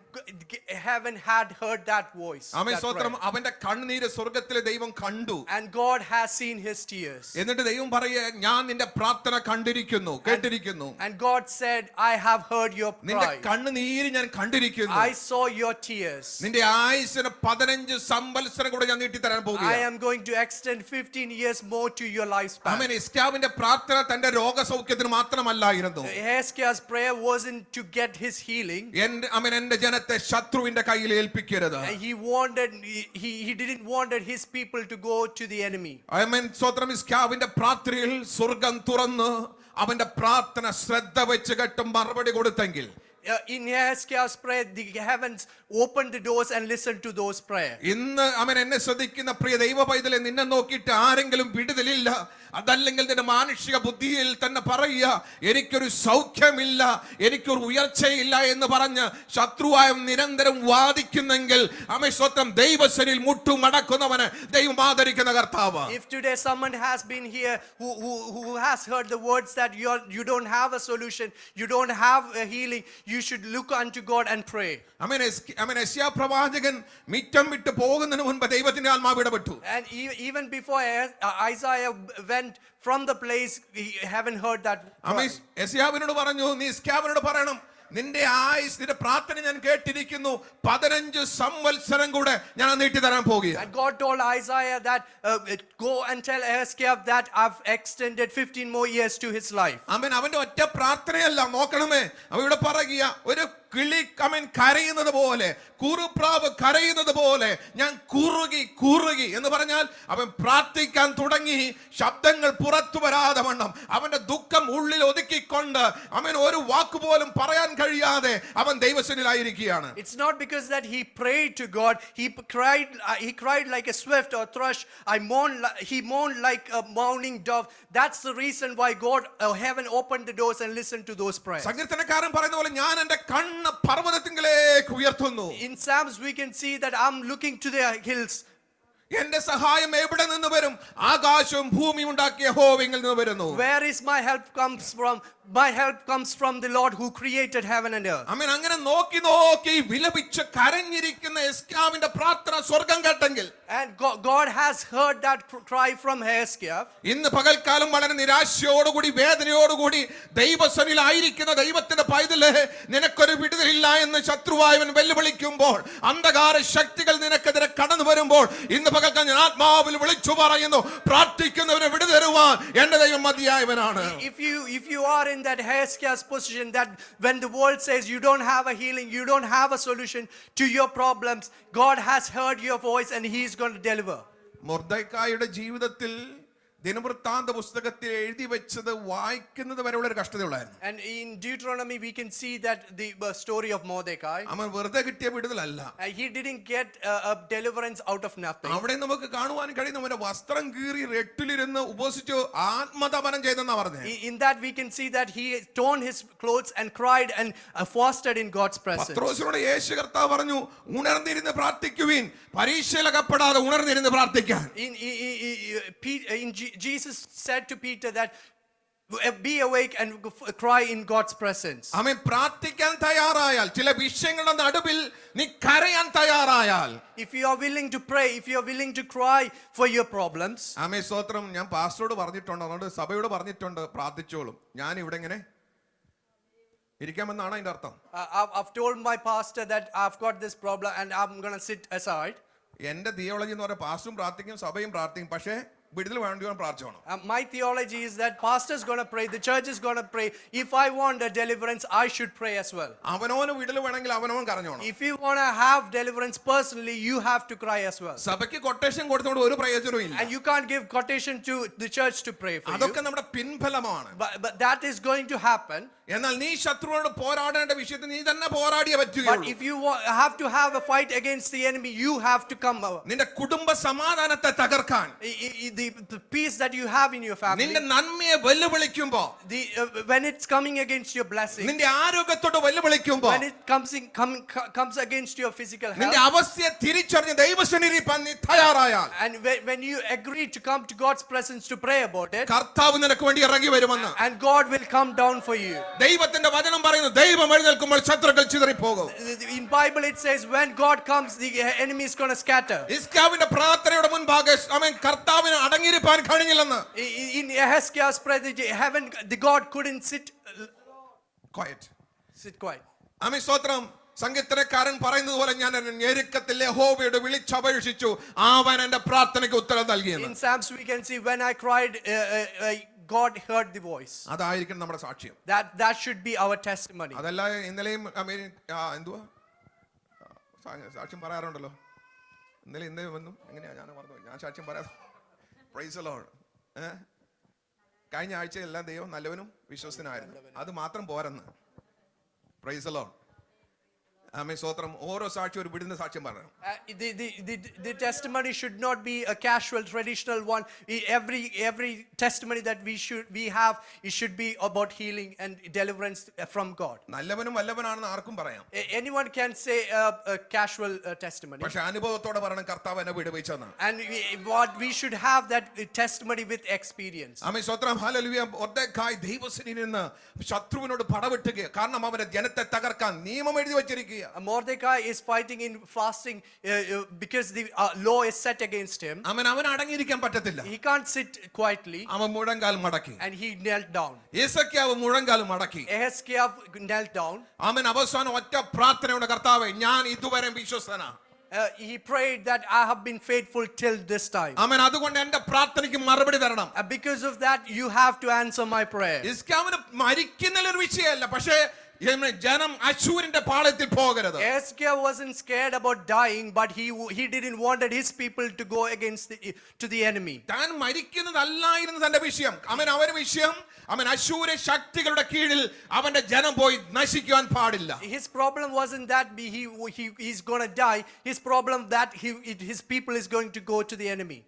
heaven had heard that voice. Amen that സ്തോത്രം. prayer. അവന്റെ കണ്ണുനീര് സ്വർഗ്ഗത്തിലെ ദൈവം കണ്ടു. And God has seen his tears. എന്നിട്ട് ദൈവം പറയുക, ഞാൻ നിന്റെ പ്രാർത്ഥന കണ്ടിരിക്കുന്നു, കേട്ടിരിക്കുന്നു. And God said, I have heard your നിന്റെ cry. കണ്ണുനീര് ഞാൻ കണ്ടിരിക്കുന്നു. I saw your tears. നിന്റെ ആയുസ്സിന് 15 സംവത്സരം കൂടെ ഞാൻ നീട്ടി തരാൻ I പോകുകയാണ്. am going to extend 15 years more to your lifespan. ആമേൻ. ഹിസ്കിയാവിന്റെ പ്രാർത്ഥന തന്റെ രോഗസൗഖ്യത്തിന് മാത്രമല്ലായിരുന്നു. Hezekiah's prayer wasn't to get his healing. എന്റെ ജനത്തെ ശത്രുവിന്റെ കയ്യിൽ ഏൽപ്പിക്കരുത്. He didn't wanted his people to go to the enemy. ആമേൻ. സ്തോത്രം. ഹിസ്കിയാവിന്റെ പ്രാർത്ഥനയിൽ സ്വർഗ്ഗം തുറന്ന് അവന്റെ പ്രാർത്ഥന ശ്രദ്ധ വെച്ച് കേട്ട് മറുപടി കൊടുത്തെങ്കിൽ, In Hezekiah's prayer, the heavens opened the doors and listened to those prayers. ഇന്ന് അവൻ എന്നെ ശ്രദ്ധിക്കുന്ന പ്രിയ ദൈവ പൈതലെ, നിന്നെ നോക്കിയിട്ട് ആരെങ്കിലും വിടുതലില്ല, അതല്ലെങ്കിൽ നിന്റെ മാനുഷിക ബുദ്ധിയിൽ തന്നെ പറയുക എനിക്കൊരു സൗഖ്യമില്ല, എനിക്കൊരു ഉയർച്ചയില്ല എന്ന് പറഞ്ഞ് ശത്രുവായും നിരന്തരം വാദിക്കുന്നെങ്കിൽ ആമേൻ സ്തോത്രം, ദൈവസന്നിധിയിൽ മുട്ടുമടക്കുന്നവന് ദൈവം ആദരിക്കുന്ന കർത്താവ്. If today someone has been here who has heard the words that you don't have a solution, you don't have a healing, you should look unto God and pray. ആമേൻ. യെശയ്യാ പ്രവാചകൻ മിറ്റം വിട്ട് പോകുന്നതിന് മുൻപ് ദൈവത്തിന്റെ ആത്മാവ് ഇടപെട്ടു. And even before Isaiah went from the place, he haven't heard that. ആമേൻ. യെശയ്യാവിനോട് പറഞ്ഞു, നീ ഹിസ്കിയാവിനോട് പറയണം, നിന്റെ ആയുസ് നിന്റെ പ്രാർത്ഥന ഞാൻ കേട്ടിരിക്കുന്നു 15 സംവത്സരം കൂടെ ഞാൻ നീട്ടി തരാൻ പോകുകയാണ്. And God told Isaiah that go and tell Hezekiah that I've extended 15 more years to his life. അവന്റെ ഒറ്റ പ്രാർത്ഥനയല്ല, നോക്കണമേ, അവൻ ഇവിടെ പറയുക, ഒരു കിളി കരയുന്നത് പോലെ, കുറുപ്രാവ് കരയുന്നത് പോലെ ഞാൻ കുറുകി എന്ന് പറഞ്ഞാൽ അവൻ പ്രാർത്ഥിക്കാൻ തുടങ്ങി. ശബ്ദങ്ങൾ പുറത്തു വരാതെ വണ്ണം അവന്റെ ദുഃഖം ഉള്ളിൽ ഒതുക്കിക്കൊണ്ട് അവൻ ഒരു വാക്കുപോലും പറയാൻ കഴിയാതെ അവൻ ദൈവസന്നിധിയിലായിരിക്കുകയാണ്. It's not because that he prayed to God, he cried like a swift or thrush. He mourned like a mourning dove. That's the reason why God heaven opened the doors and listened to those prayers. സങ്കീർത്തനക്കാരൻ പറയുന്ന പോലെ ഞാൻ എൻ്റെ കണ്ണ് പർവ്വതത്തിലേക്ക് ഉയർത്തുന്നു. In Psalms we can see that I'm looking to the hills. എന്റെ സഹായം എവിടെ നിന്ന് വരും? ആകാശവും ഭൂമിയും ഉണ്ടാക്കിയ യഹോവയിൽ നിന്ന് വരുന്നു. Where is my help comes from? My help comes from the Lord who created heaven and earth. ആമേൻ. അങ്ങനെ നോക്കി വിലപിച്ച് കരഞ്ഞിരിക്കുന്ന എസ്കാവിന്റെ പ്രാർത്ഥന സ്വർഗ്ഗം കേട്ടെങ്കിൽ, And God has heard that cry from Hezekiah. ഇന്ന് പകൽക്കാലം വളരെ നിരാശയോടുകൂടി വേദനയോടുകൂടി ദൈവസന്നിധിയിലായിരിക്കുന്ന ദൈവത്തിന്റെ പൈതലേ, നിനക്കൊരു വിടുതലില്ല എന്ന് ശത്രുവായവൻ വെല്ലുവിളിക്കുമ്പോൾ, അന്ധകാര ശക്തികൾ നിനക്കെതിരെ കടന്നു വരുമ്പോൾ, ഇന്ന് പകൽക്കാലം ഞാൻ ആത്മാവിൽ വിളിച്ചു പറയുന്നു, പ്രാർത്ഥിക്കുന്നവരെ വിടുതരുവാൻ എന്റെ ദൈവം മതിയായവനാണ്. If you are in that Hezekiah's position, that when the world says you don't have a healing, you don't have a solution to your problems, God has heard your voice and he is going to deliver. മൊർദെഖായിയുടെ ജീവിതത്തിൽ ദിനവൃത്താന്ത പുസ്തകത്തിൽ എഴുതി വെച്ചത് വായിക്കുന്നത് വരെയുള്ള ഒരു കഷ്ടതയുള്ളായിരുന്നു. And in Deuteronomy we can see that the story of Mordecai. അവൻ വെറുതെ കിട്ടിയ വിടുതലല്ല. He didn't get a deliverance out of nothing. അവിടെ നമുക്ക് കാണുവാൻ കഴിയുന്ന അവന്റെ വസ്ത്രം കീറി റെട്ടിലിരുന്ന് ഉപവസിച്ചു ആത്മതപനം ചെയ്തെന്നാ പറഞ്ഞത്. In that we can see that he torn his clothes and cried and fasted in God's presence. പത്രോസിനോട് യേശു കർത്താവ് പറഞ്ഞു, ഉണർന്നിരുന്ന് പ്രാർത്ഥിക്കുവിൻ, പരീക്ഷയിലകപ്പെടാതെ ഉണർന്നിരുന്ന് പ്രാർത്ഥിക്കാൻ. In Jesus said to Peter that be awake and cry in God's presence. ആമേൻ. പ്രാർത്ഥിക്കാൻ തയ്യാറായാൽ, ചില വിഷയങ്ങളുടെ നടുവിൽ നീ കരയാൻ തയ്യാറായാൽ, If you are willing to pray, if you are willing to cry for your problems. ആമേൻ സ്തോത്രം. ഞാൻ പാസ്റ്ററോട് പറഞ്ഞിട്ടുണ്ട്, അതുകൊണ്ട് സഭയോട് പറഞ്ഞിട്ടുണ്ട്, പ്രാർത്ഥിച്ചോളും. ഞാൻ ഇവിടെ ഇങ്ങനെ ഇരിക്കാമെന്നാണ് അതിന്റെ അർത്ഥം. I've told my pastor that I've got this problem and I'm going to sit aside. എന്റെ തിയോളജി എന്ന് പറഞ്ഞാൽ പാസ്റ്ററും പ്രാർത്ഥിക്കും, സഭയും പ്രാർത്ഥിക്കും, പക്ഷേ വിടുതൽ വേണ്ടിയാണ് പ്രാർത്ഥിച്ചോണം. My theology is that pastor's going to pray, the church is going to pray. If I want a deliverance, I should pray as well. അവനവന് വിടുതൽ വേണമെങ്കിൽ അവനവൻ കരഞ്ഞോണം. If you want to have deliverance personally, you have to cry as well. സഭയ്ക്ക് quotation കൊടുത്തുകൊണ്ട് ഒരു പ്രയോജനവും ഇല്ല. And you can't give quotation to the church to pray for you. അതൊക്കെ നമ്മുടെ പിൻഫലമാണ്. But that is going to happen. എന്നാൽ നീ ശത്രുവിനോട് പോരാടേണ്ട വിഷയത്തിൽ നീ തന്നെ പോരാടിയേ But പറ്റുകയുള്ളൂ. if you have to have a fight against the enemy, you have to come over. നിന്റെ കുടുംബ സമാധാനത്തെ തകർക്കാൻ, The peace that you have in your family, നിന്റെ നന്മയെ വെല്ലുവിളിക്കുമ്പോ, when it's coming against your blessing, നിന്റെ ആരോഗ്യത്തോട് വെല്ലുവിളിക്കുമ്പോ, when it comes against your physical നിന്റെ health, അവസ്ഥയെ തിരിച്ചറിഞ്ഞ് ദൈവസന്നിധിയിൽ നീ തയ്യാറായാൽ, and when you agree to come to God's presence to pray about it, കർത്താവ് നിനക്ക് വേണ്ടി ഇറങ്ങി വരുമെന്ന്. and God will come down for you. ദൈവത്തിന്റെ വചനം പറയുന്നു, ദൈവം എഴുന്നേൽക്കുമ്പോൾ ശത്രുക്കൾ ചിതറിപ്പോകും. In Bible it says when God comes, the enemy is going to scatter. ഇസ്കാവിന്റെ പ്രാർത്ഥനയുടെ മുൻപാകെ അവൻ കർത്താവിന് അടങ്ങിയിരിക്കാൻ കഴിഞ്ഞില്ലെന്ന്. In Hezekiah's prayer, the God couldn't sit quiet. ആമേൻ സ്തോത്രം. സംഗീതക്കാരൻ പറയുന്നത് പോലെ ഞാൻ ഞെരുക്കത്തിൽ യഹോവയോട് വിളിച്ചപേക്ഷിച്ചു, അവൻ എന്റെ പ്രാർത്ഥനയ്ക്ക് ഉത്തരം നൽകിയെന്ന്. In Psalms we can see when I cried, God heard the voice. അതായിരിക്കും നമ്മുടെ സാക്ഷ്യം. That should be our testimony. അതല്ല ഇന്നലെയും എന്തുവാ സാക്ഷ്യം പറയാറുണ്ടല്ലോ, ഇന്നലെ വന്നു എങ്ങനെയാ ഞാൻ മറന്നു, ഞാൻ സാക്ഷ്യം പറയാം. Praise the Lord. കഴിഞ്ഞ ആഴ്ച എല്ലാം ദൈവം നല്ലവനും വിശ്വസ്തനായിരുന്നു, അത് മാത്രം പോരെന്ന്. Praise the Lord. ആമേൻ സ്തോത്രം. ഓരോ സാക്ഷ്യം ഒരു വിടുന്ന സാക്ഷ്യം പറയണം. The testimony should not be a casual traditional one. Every testimony that we have, it should be about healing and deliverance from God. നല്ലവനും വല്ലവനാണെന്ന് ആർക്കും പറയാം. Anyone can say a casual testimony. പക്ഷെ അനുഭവത്തോടെ പറയണം, കർത്താവ് എന്നെ വിടുവിച്ചെന്ന്. And we should have that testimony with experience. ആമേൻ സ്തോത്രം. Hallelujah. Mordecai ദൈവസന്നിധിയിൽ നിന്ന് ശത്രുവിനോട് പടവെട്ടുക, കാരണം അവന്റെ ജനത്തെ തകർക്കാൻ നിയമം എഴുതി വെച്ചിരിക്കുക. നിൽക്കുക. Mordecai is fighting in fasting because the law is set against him. അവൻ അടങ്ങിയിരിക്കാൻ പറ്റത്തില്ല. He can't sit quietly. അവൻ മുഴങ്കാൽ മടക്കി. And he knelt down. യെശയ്യാവ് മുഴങ്കാൽ മടക്കി. Hezekiah knelt down. അവൻ അവസാനം ഒറ്റ പ്രാർത്ഥനയുടെ കർത്താവേ ഞാൻ ഇതുവരെ വിശ്വസ്തനാ. He prayed that I have been faithful till this time. അവൻ അതുകൊണ്ട് എന്റെ പ്രാർത്ഥനയ്ക്ക് മറുപടി തരണം. Because of that, you have to answer my prayer. ഹിസ്കിയാവിന് മരിക്കുന്നതിലൊരു വിഷയമല്ല, പക്ഷേ ജനം അശ്ശൂരിന്റെ പാളയത്തിൽ പോകരുത്. Hezekiah wasn't scared about dying, but he didn't wanted his people to go against to the enemy. താൻ മരിക്കുന്നതല്ലായിരുന്നു തന്റെ വിഷയം. അവന്റെ വിഷയം അവൻ അശ്ശൂര ശക്തികളുടെ കീഴിൽ അവന്റെ ജനം പോയി നശിക്കുവാൻ പാടില്ല. His problem wasn't that he's going to die. His problem that his people is going to go to the enemy.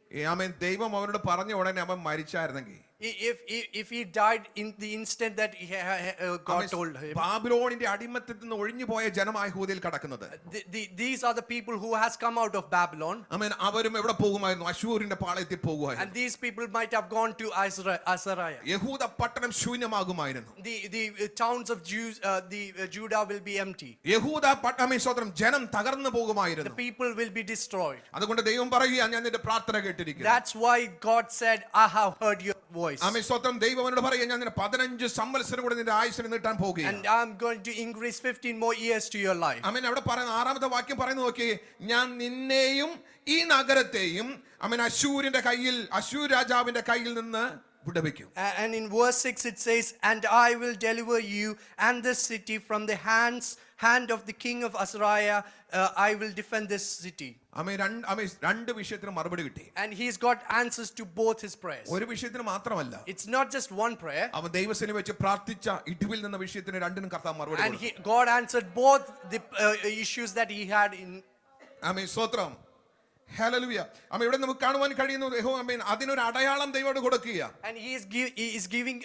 ദൈവം അവനോട് പറഞ്ഞ ഉടനെ അവൻ മരിച്ചായിരുന്നെങ്കിൽ, if he died in the instant that God told him. ബാബിലോണിന്റെ അടിമത്തത്തിൽ നിന്ന് ഒഴിഞ്ഞു പോയ ജനമായ യഹൂദയിൽ കടക്കുന്നത്. These are the people who has come out of Babylon. അവരും എവിടെ പോകുമായിരുന്നു? അശ്ശൂരിന്റെ പാളയത്തിൽ പോകുമായിരുന്നു. And these people might have gone to Azariah. യഹൂദ പട്ടണം ശൂന്യമാകുമായിരുന്നു. The towns of Judah will be empty. യഹൂദ പട്ടണം സ്വതന്ത്രം ജനം തകർന്നു പോകുമായിരുന്നു. The people will be destroyed. അതുകൊണ്ട് ദൈവം പറയുക, ഞാൻ നിന്റെ പ്രാർത്ഥന കേട്ടിരിക്കുന്നു. That's why God said, I have heard your voice. സ്വതന്ത്രം ദൈവം അവനോട് പറയുക, ഞാൻ നിന്നെ 15 സംവത്സരം കൂടെ നിന്റെ ആയുസ്സിനെ നീട്ടാൻ പോകുകയാണ്. And I'm going to increase 15 more years to your life. അവിടെ പറയുന്ന 6ാമത്തെ വാക്യം പറയുന്നു നോക്കി, ഞാൻ നിന്നെയും ഈ നഗരത്തെയും അശ്ശൂരിന്റെ കയ്യിൽ, അശ്ശൂർ രാജാവിന്റെ കയ്യിൽ നിന്ന് വിടുവിക്കും. And in verse 6 it says, and I will deliver you and this city from the hand of the king of Azariah. I will defend this city. രണ്ട് വിഷയത്തിന് മറുപടി കിട്ടി. And he's got answers to both his prayers. ഒരു വിഷയത്തിന് മാത്രമല്ല, it's not just one prayer. അവൻ ദൈവസേന വെച്ച് പ്രാർത്ഥിച്ച ഇടിവിൽ നിന്ന വിഷയത്തിന് രണ്ടിനും കർത്താവ് മറുപടി കൊടുത്തു. And God answered both the issues that he had in. സ്തോത്രം, ഹല്ലേലൂയ. ഇവിടെ നമുക്ക് കാണുവാൻ കഴിയുന്നു, അതിനൊരു അടയാളം ദൈവത്തോട് കൊടുക്കുക. And he is giving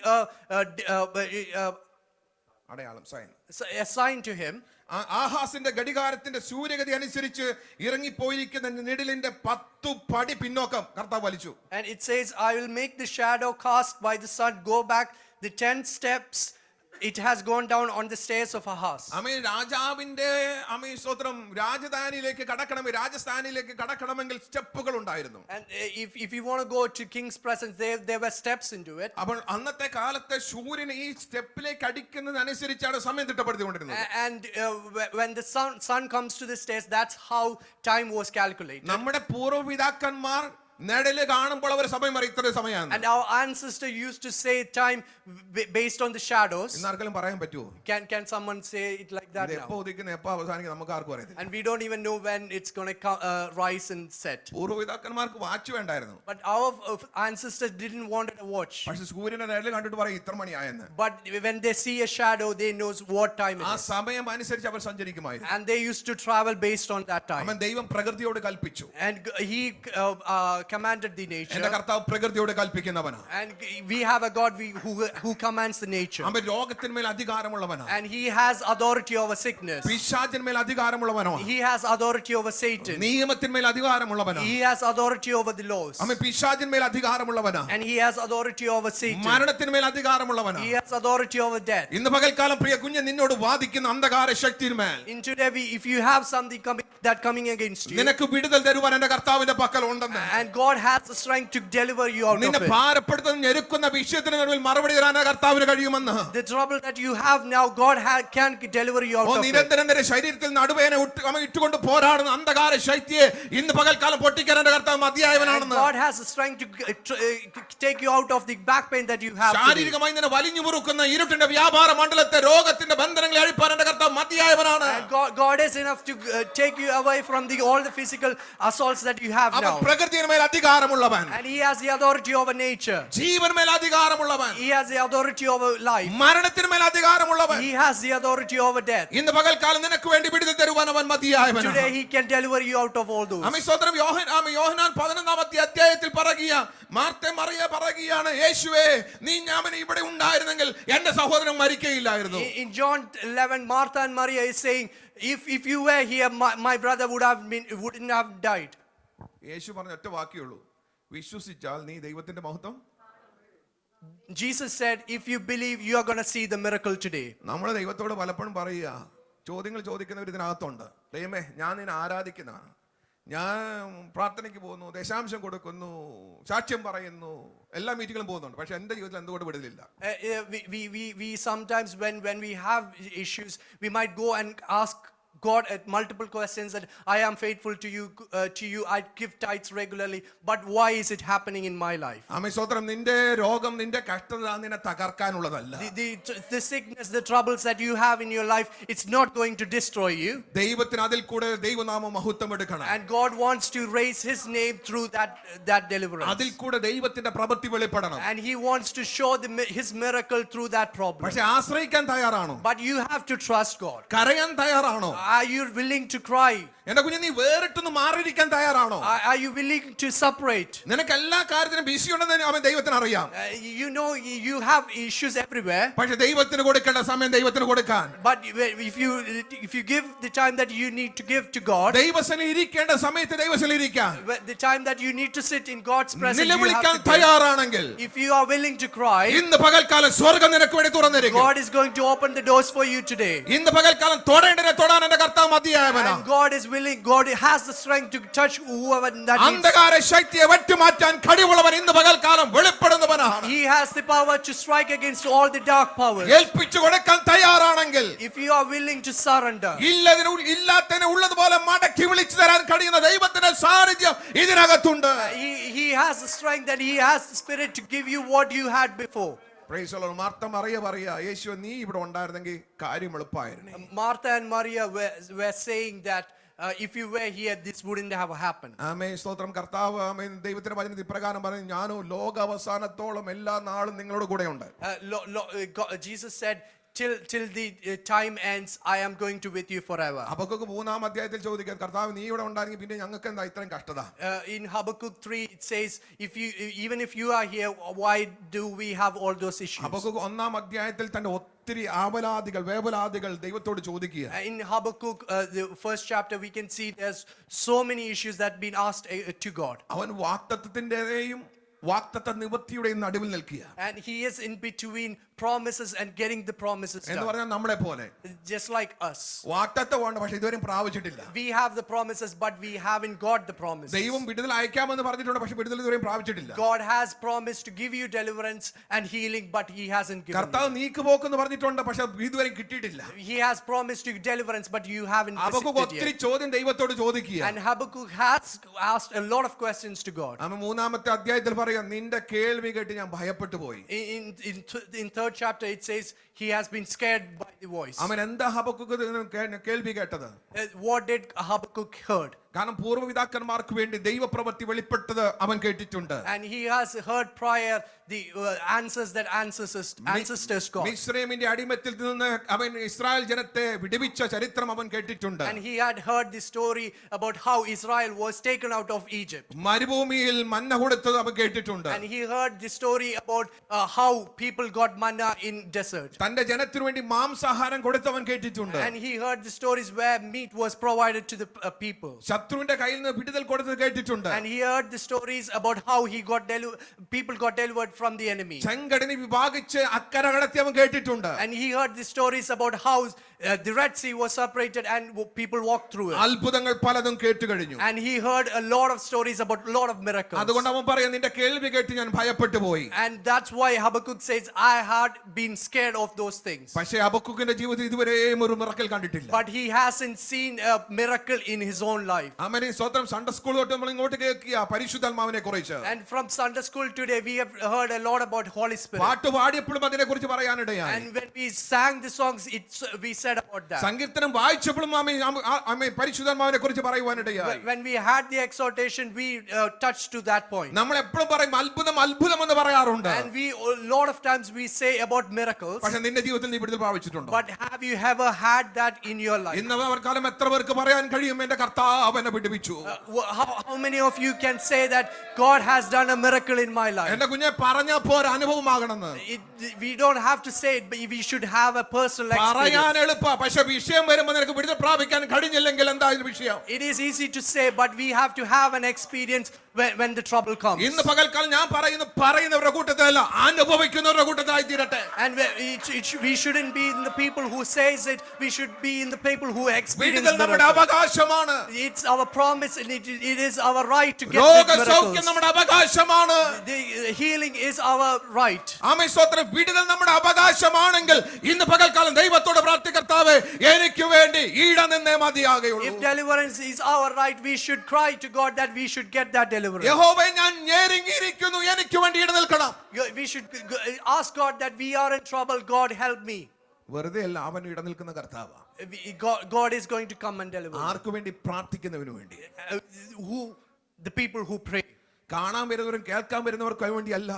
അടയാളം, a sign to him. ആഹാസിന്റെ ഘടികാരത്തിന്റെ സൂര്യഗതി അനുസരിച്ച് ഇറങ്ങിപ്പോയിരിക്കുന്ന നിഴലിന്റെ 10 പടി പിന്നോക്കം കർത്താവ് വലിച്ചു. And it says, I will make the shadow cast by the sun go back the 10 steps it has gone down on the stairs of Ahaz. രാജാവിന്റെ സ്തോത്രം രാജധാനിയിലേക്ക് കടക്കണമെങ്കിൽ, രാജസ്ഥാനിലേക്ക് കടക്കണമെങ്കിൽ സ്റ്റെപ്പുകൾ ഉണ്ടായിരുന്നു. And if you want to go to king's presence, there were steps into it. അപ്പോൾ അന്നത്തെ കാലത്തെ സൂര്യൻ ഈ സ്റ്റെപ്പിലേക്ക് അടിക്കുന്നതനുസരിച്ചാണ് സമയം തിട്ടപ്പെടുത്തിക്കൊണ്ടിരുന്നത്. And when the sun comes to the stairs, that's how time was calculated. നമ്മുടെ പൂർവ്വപിതാക്കന്മാർ നിഴല് കാണുമ്പോൾ അവർ സമയം അറിയും, ഇത്ര സമയമാണ്. And our ancestor used to say time based on the shadows. ഇന്നാർക്കെങ്കിലും പറയാൻ പറ്റുമോ? Can someone say it like that now? എപ്പോ ഉദിക്കുന്ന എപ്പോ അവസാനിക്കുന്ന നമുക്ക് ആർക്കും അറിയത്തില്ല. And we don't even know when it's going to rise and set. പൂർവ്വപിതാക്കന്മാർക്ക് വാച്ച് വേണ്ടായിരുന്നു. But our ancestors didn't want a watch. പക്ഷേ സൂര്യന്റെ നിഴല് കണ്ടിട്ട് പറയും ഇത്ര മണിയായെന്ന്. But when they see a shadow, they knows what time it is. ആ സമയം അനുസരിച്ച് അവർ സഞ്ചരിക്കുമായിരുന്നു. And they used to travel based on that time. ദൈവം പ്രകൃതിയോട് കൽപ്പിച്ചു. And he commanded the nature. എന്റെ കർത്താവ് പ്രകൃതിയോട് കൽപ്പിക്കുന്നവനാണ്. And we have a God who commands the nature. അവൻ രോഗത്തിന്മേൽ അധികാരമുള്ളവനാണ്. And he has authority over sickness. പിശാചിന്മേൽ അധികാരമുള്ളവനാണ്. He has authority over Satan. നിയമത്തിന്മേൽ അധികാരമുള്ളവനാണ്. He has authority over the laws. അവൻ പിശാചിന്മേൽ അധികാരമുള്ളവനാണ്. And he has authority over Satan. മരണത്തിന്മേൽ അധികാരമുള്ളവനാണ്. He has authority over death. ഇന്ന് പകൽക്കാലം പ്രിയ കുഞ്ഞ് നിന്നോട് വാദിക്കുന്ന അന്ധകാര ശക്തിന്മേൽ, In today, if you have something coming against you, നിനക്ക് വിടുതൽ തരുവാൻ എന്റെ കർത്താവിന്റെ പക്കൽ ഉണ്ടെന്ന്, and God has the strength to deliver you out of നിന്നെ it. ഭാരപ്പെടുത്തുന്ന ഞെരുക്കുന്ന വിഷയത്തിന് നടുവിൽ മറുപടി തരാൻ കർത്താവിന് കഴിയുമെന്ന്. The trouble that you have now, God can deliver you out of it. നിരന്തരം നിന്റെ ശരീരത്തിൽ നടുവേനെ ഇട്ടുകൊണ്ട് പോരാടുന്ന അന്ധകാര ശക്തിയെ ഇന്ന് പകൽക്കാലം പൊട്ടിക്കാൻ എന്റെ കർത്താവ് മതിയായവനാണെന്ന്. God has the strength to take you out of the back pain that you have. ശാരീരികമായി നിന്നെ വലിഞ്ഞു മുറുക്കുന്ന ഇരുട്ടിന്റെ വ്യാപാര മണ്ഡലത്തെ, രോഗത്തിന്റെ ബന്ധനങ്ങളെ അഴിപ്പാൻ എന്റെ കർത്താവ് മതിയായവനാണ്. God is enough to take you away from all the physical assaults that you have now. പ്രകൃതിയിന്മേൽ അധികാരമുള്ളവൻ. And he has the authority over nature. ജീവന്മേൽ അധികാരമുള്ളവൻ. He has the authority over life. മരണത്തിന്മേൽ അധികാരമുള്ളവൻ. He has the authority over death. ഇന്ന് പകൽക്കാലം നിനക്ക് വേണ്ടി വിടുതൽ തരുവാൻ അവൻ മതിയായവനാണ്. Today he can deliver you out of all those. സ്വതന്ത്രം യോഹന്നാൻ 11-ാമത്തെ അധ്യായത്തിൽ പറയുക, മാർത്ത മറിയ പറയുകയാണ്, യേശുവേ നീ ഞാൻ ഇവിടെ ഉണ്ടായിരുന്നെങ്കിൽ എന്റെ സഹോദരൻ മരിക്കുകയില്ലായിരുന്നു. In John 11, Martha and Maria is saying, if you were here, my brother wouldn't have died. യേശു പറഞ്ഞ ഒറ്റ വാക്യേ വിശ്വസിച്ചാൽ നീ ദൈവത്തിന്റെ മഹത്വം. Jesus said, if you believe, you are going to see the miracle today. നമ്മൾ ദൈവത്തോട് പലപ്പോഴും പറയുക, ചോദ്യങ്ങൾ ചോദിക്കുന്നവർ ഇതിനകത്തുണ്ട്. ദൈവമേ, ഞാൻ നിന്നെ ആരാധിക്കുന്നതാണ്, ഞാൻ പ്രാർത്ഥനയ്ക്ക് പോകുന്നു, ദശാംശം കൊടുക്കുന്നു, സാക്ഷ്യം പറയുന്നു, എല്ലാ മീറ്റിങ്ങിലും പോകുന്നുണ്ട്, പക്ഷെ എൻ്റെ ജീവിതത്തിൽ എന്തുകൊണ്ട് വിടുതലില്ല? We sometimes when we have issues, we might go and ask God at multiple questions that I am faithful to you, I give tithes regularly, but why is it happening in my life? ആമേൻ, സ്തോത്രം. നിന്റെ രോഗം, നിന്റെ കഷ്ടത നിന്നെ തകർക്കാനുള്ളതല്ല. The sickness, the troubles that you have in your life, it's not going to destroy you. ദൈവത്തിന് അതിൽ കൂടെ ദൈവനാമം മഹത്വം എടുക്കണം. And God wants to raise his name through that deliverance. അതിൽ കൂടെ ദൈവത്തിന്റെ പ്രവൃത്തി വെളിപ്പെടണം. And he wants to show his miracle through that problem. പക്ഷെ ആശ്രയിക്കാൻ തയ്യാറാണോ? But you have to trust God. കരയാൻ തയ്യാറാണോ? Are you willing to cry? എന്റെ കുഞ്ഞ്, നീ വേറിട്ടൊന്ന് മാറിയിരിക്കാൻ തയ്യാറാണോ? Are you willing to separate? നിനക്ക് എല്ലാ കാര്യത്തിനും ബിസി ഉണ്ടെന്ന് അവൻ ദൈവത്തിന് അറിയാം. You know you have issues everywhere. പക്ഷെ ദൈവത്തിന് കൊടുക്കേണ്ട സമയം ദൈവത്തിന് കൊടുക്കാൻ, But if you give the time that you need to give to God, ദൈവസനിൽ ഇരിക്കേണ്ട സമയത്ത് ദൈവസനിൽ ഇരിക്കാൻ, the time that you need to sit in God's presence, you നിലവിളിക്കാൻ have to give. തയ്യാറാണെങ്കിൽ, If you are willing to cry, ഇന്ന് പകൽക്കാലം സ്വർഗ്ഗം നിനക്ക് വേണ്ടി തുറന്നിരിക്കും. God is going to open the doors for you today. ഇന്ന് പകൽക്കാലം തൊടേണ്ടതിനെ തൊടാൻ എന്റെ കർത്താവ് മതിയായവനാ. And God is willing, God has the strength to touch whoever that needs. അന്ധകാര ശക്തിയെ വെട്ടിമാറ്റാൻ കഴിവുള്ളവൻ ഇന്ന് പകൽക്കാലം വെളിപ്പെടുന്നവനാണ്. He has the power to strike against all the dark powers. ഏൽപ്പിച്ചു കൊടുക്കാൻ തയ്യാറാണെങ്കിൽ, If you are willing to surrender, ഇല്ലാത്തതിനെ ഉള്ളതുപോലെ മടക്കി വിളിച്ചു തരാൻ കഴിയുന്ന ദൈവത്തിന്റെ സാന്നിധ്യം ഇതിനകത്തുണ്ട്. he has the strength that he has the spirit to give you what you had before. Praise the Lord. Martha മറിയ പറയാ, യേശു നീ ഇവിടെ ഉണ്ടായിരുന്നെങ്കിൽ കാര്യം എളുപ്പമായിരുന്നു. Martha and Maria were saying that if you were here, this wouldn't have happened. ആമേൻ, സ്തോത്രം. കർത്താവ്, ആമേൻ, ദൈവത്തിന്റെ വചനത്തിൽ ഇപ്രകാരം പറഞ്ഞു, ഞാനും ലോക അവസാനത്തോളം എല്ലാ നാളും നിങ്ങളോട് കൂടെയുണ്ട്. Jesus said, till the time ends, I am going to with you forever. Habakkuk 3-ാം അധ്യായത്തിൽ ചോദിക്കാൻ, കർത്താവ് നീ ഇവിടെ ഉണ്ടായിരുന്നെങ്കിൽ പിന്നെ ഞങ്ങൾക്ക് എന്താ ഇത്രയും കഷ്ടത? In Habakkuk 3 it says, even if you are here, why do we have all those issues? Habakkuk 1-ാം അധ്യായത്തിൽ തന്നെ ഒത്തിരി വേവലാദികൾ ദൈവത്തോട് ചോദിക്കുക. In Habakkuk, the first chapter, we can see there's so many issues that been asked to God. അവൻ വാഗ്ദത്തത്തിന്റെയും വാഗ്ദത്ത നിവൃത്തിയുടെയും നടുവിൽ നിൽക്കുക. And he is in between promises and getting the promises എന്ന് done. പറഞ്ഞാൽ നമ്മളെ പോലെ Just like us. വാഗ്ദത്തമുണ്ട്, പക്ഷെ ഇതുവരെയും പ്രാപിച്ചിട്ടില്ല. We have the promises, but we haven't got the promises. ദൈവം വിടുതൽ അയക്കാമെന്ന് പറഞ്ഞിട്ടുണ്ട്, പക്ഷെ വിടുതൽ ഇതുവരെയും പ്രാപിച്ചിട്ടില്ല. God has promised to give you deliverance and healing, but he hasn't given കർത്താവ് you. നീക്കുപോക്കെന്ന് പറഞ്ഞിട്ടുണ്ട്, പക്ഷെ ഇതുവരെയും കിട്ടിയിട്ടില്ല. He has promised you deliverance, but you haven't Habakkuk received it ഒത്തിരി yet. ചോദ്യം ദൈവത്തോട് ചോദിക്കുക. And Habakkuk has asked a lot of questions to God. ആമേൻ, 3-ാമത്തെ അധ്യായത്തിൽ പറയാം, നിന്റെ കേൾവി കേട്ട് ഞാൻ ഭയപ്പെട്ടു പോയി. In third chapter it says he has been scared by the voice. അവൻ എന്താ ഹബക്കൂക്ക് കേൾവി കേട്ടത്? What did Habakkuk heard? കാരണം പൂർവ്വപിതാക്കന്മാർക്ക് വേണ്ടി ദൈവപ്രവൃത്തി വെളിപ്പെട്ടത് അവൻ കേട്ടിട്ടുണ്ട്. And he has heard prior the answers that ancestors got. മിസ്രയീമിന്റെ അടിമത്തിൽ നിന്ന് അവൻ ഇസ്രായേൽ ജനത്തെ വിടുവിച്ച ചരിത്രം അവൻ കേട്ടിട്ടുണ്ട്. And he had heard the story about how Israel was taken out of Egypt. മരുഭൂമിയിൽ മന്ന കൊടുത്തത് അവൻ കേട്ടിട്ടുണ്ട്. And he heard the story about how people got manna in desert. തന്റെ ജനത്തിനു വേണ്ടി മാംസാഹാരം കൊടുത്തവൻ കേട്ടിട്ടുണ്ട്. And he heard the stories where meat was provided to the people. ശത്രുവിന്റെ കയ്യിൽ നിന്ന് വിടുതൽ കൊടുത്തത് കേട്ടിട്ടുണ്ട്. And he heard the stories about how people got delivered from the enemy. ചെങ്കടലിനെ വിഭാഗിച്ച് അക്കരെ കടത്തി അവൻ കേട്ടിട്ടുണ്ട്. And he heard the stories about how the Red Sea was separated and people walked through it. അത്ഭുതങ്ങൾ പലതും കേട്ടു കഴിഞ്ഞു. And he heard a lot of stories about a lot of miracles. അതുകൊണ്ട് അവൻ പറയാം, നിന്റെ കേൾവി കേട്ട് ഞാൻ ഭയപ്പെട്ടു പോയി. And that's why Habakkuk says, I had been scared of those things. പക്ഷേ ഹബക്കൂക്കിന്റെ ജീവിതത്തിൽ ഇതുവരെയും ഒരു മിറക്കൽ കണ്ടിട്ടില്ല. But he hasn't seen a miracle in his own life. ആമേൻ, സ്തോത്രം. സൺഡേ സ്കൂൾ തൊട്ട് നമ്മൾ ഇങ്ങോട്ട് കേൾക്കുക പരിശുദ്ധാത്മാവിനെ കുറിച്ച്. And from Sunday school today we have heard a lot about Holy Spirit. പാട്ട് പാടിയപ്പോഴും അതിനെ കുറിച്ച് പറയാനിടയായി. And when we sang the songs, we said about that. സങ്കീർത്തനം വായിച്ചപ്പോഴും ആമേൻ പരിശുദ്ധാത്മാവിനെ കുറിച്ച് പറയുവാനിടയായി. When we had the exhortation, we touched to that point. നമ്മൾ എപ്പോഴും പറയും അത്ഭുതം അത്ഭുതം എന്ന് പറയാറുണ്ട്. And a lot of times we say about miracles. പക്ഷേ നിന്റെ ജീവിതത്തിൽ നീ വിടുതൽ പ്രാപിച്ചിട്ടുണ്ടോ? But have you ever had that in your life? ഇന്ന് വർക്കാലം എത്ര പേർക്ക് പറയാൻ കഴിയും, എന്റെ കർത്താവ് എന്നെ വിടുവിച്ചു? How many of you can say that God has done a miracle in my life? എന്റെ കുഞ്ഞെ പറഞ്ഞാൽ പോര, അനുഭവമാകണമെന്ന്. We don't have to say it, but we should have a personal experience. പറയാൻ എളുപ്പ, പക്ഷെ വിഷയം വരുമ്പോൾ നിനക്ക് വിടുതൽ പ്രാപിക്കാൻ കഴിഞ്ഞില്ലെങ്കിൽ എന്താ വിഷയം? It is easy to say, but we have to have an experience when the trouble comes. ഇന്ന് പകൽക്കാലം ഞാൻ പറയുന്നവരുടെ കൂട്ടത്തിലല്ല, അനുഭവിക്കുന്നവരുടെ കൂട്ടത്തിലായി തീരട്ടെ. And we shouldn't be in the people who says it. We should be in the people who experience വിടുതൽ നമ്മുടെ miracles. അവകാശമാണ്. It's our promise and it is our right to get രോഗസൗഖ്യം miracles. നമ്മുടെ അവകാശമാണ്. The healing is our right. ആമേൻ സ്തോത്രം. വിടുതൽ നമ്മുടെ അവകാശമാണെങ്കിൽ ഇന്ന് പകൽക്കാലം ദൈവത്തോട് പ്രാർത്ഥിക്കർത്താവേ, എനിക്ക് വേണ്ടി ഈട നിന്നേ മതിയാകുകയുള്ളൂ. If deliverance is our right, we should cry to God that we should get that deliverance. യഹോവേ, ഞാൻ ഞെരുങ്ങിയിരിക്കുന്നു, എനിക്ക് വേണ്ടി ഈട നിൽക്കണം. We should ask God that we are in trouble. God help me. വെറുതെ അല്ല, അവൻ ഈട നിൽക്കുന്ന കർത്താവാ. God is going to come and deliver. ആർക്കു വേണ്ടി? പ്രാർത്ഥിക്കുന്നവന് വേണ്ടി. Who? The people who pray. കാണാൻ വരുന്നവരും കേൾക്കാൻ വരുന്നവർക്കും വേണ്ടി അല്ല,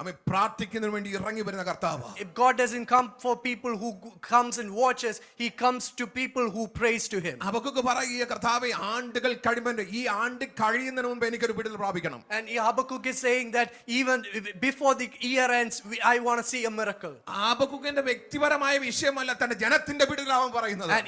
അവൻ പ്രാർത്ഥിക്കുന്നതിന് വേണ്ടി ഇറങ്ങി വരുന്ന കർത്താവാ. If God doesn't come for people who comes and watches, he comes to people who prays to him. Habakkuk പറയുക, കർത്താവേ, ആണ്ടുകൾ കഴിയുമ്പോൾ ഈ ആണ്ട് കഴിയുന്നതിന് മുമ്പ് എനിക്കൊരു വിടുതൽ പ്രാപിക്കണം. And Habakkuk is saying that even before the year ends, I want to see a miracle. ഹബക്കൂക്കിന്റെ വ്യക്തിപരമായ വിഷയമല്ല, തന്റെ ജനത്തിന്റെ വിടുതൽ അവൻ പറയുന്നത്. And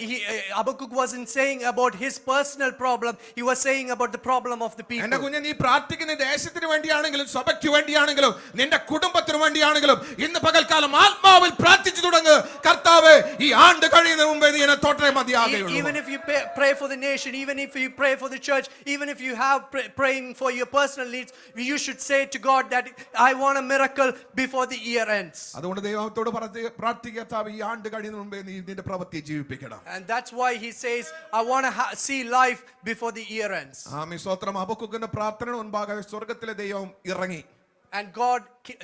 Habakkuk wasn't saying about his personal problem, he was saying about the problem of the people. എന്റെ കുഞ്ഞെ, നീ പ്രാർത്ഥിക്കുന്ന ദേശത്തിന് വേണ്ടിയാണെങ്കിലും സഭയ്ക്ക് വേണ്ടിയാണെങ്കിലും നിന്റെ കുടുംബത്തിന് വേണ്ടിയാണെങ്കിലും ഇന്ന് പകൽക്കാലം ആത്മാവിൽ പ്രാർത്ഥിച്ചു തുടങ്ങ്. കർത്താവേ, ഈ ആണ്ട് കഴിയുന്നതിന് മുമ്പേ നീ എന്നെ തൊട്ടേ മതിയാകുകയുള്ളൂ. Even if you pray for the nation, even if you pray for the church, even if you have praying for your personal needs, you should say to God that I want a miracle before the year ends. അതുകൊണ്ട് ദൈവത്തോട് പ്രാർത്ഥിക്കുക, കർത്താവേ, ഈ ആണ്ട് കഴിയുന്നതിന് മുമ്പേ നീ നിന്റെ പ്രവൃത്തി ജീവിപ്പിക്കണം. And that's why he says, I want to see life before the year ends. ആമേൻ സ്തോത്രം. ഹബക്കൂക്കിന്റെ പ്രാർത്ഥനയുടെ മുൻപാകെ സ്വർഗ്ഗത്തിലെ ദൈവം ഇറങ്ങി. And God,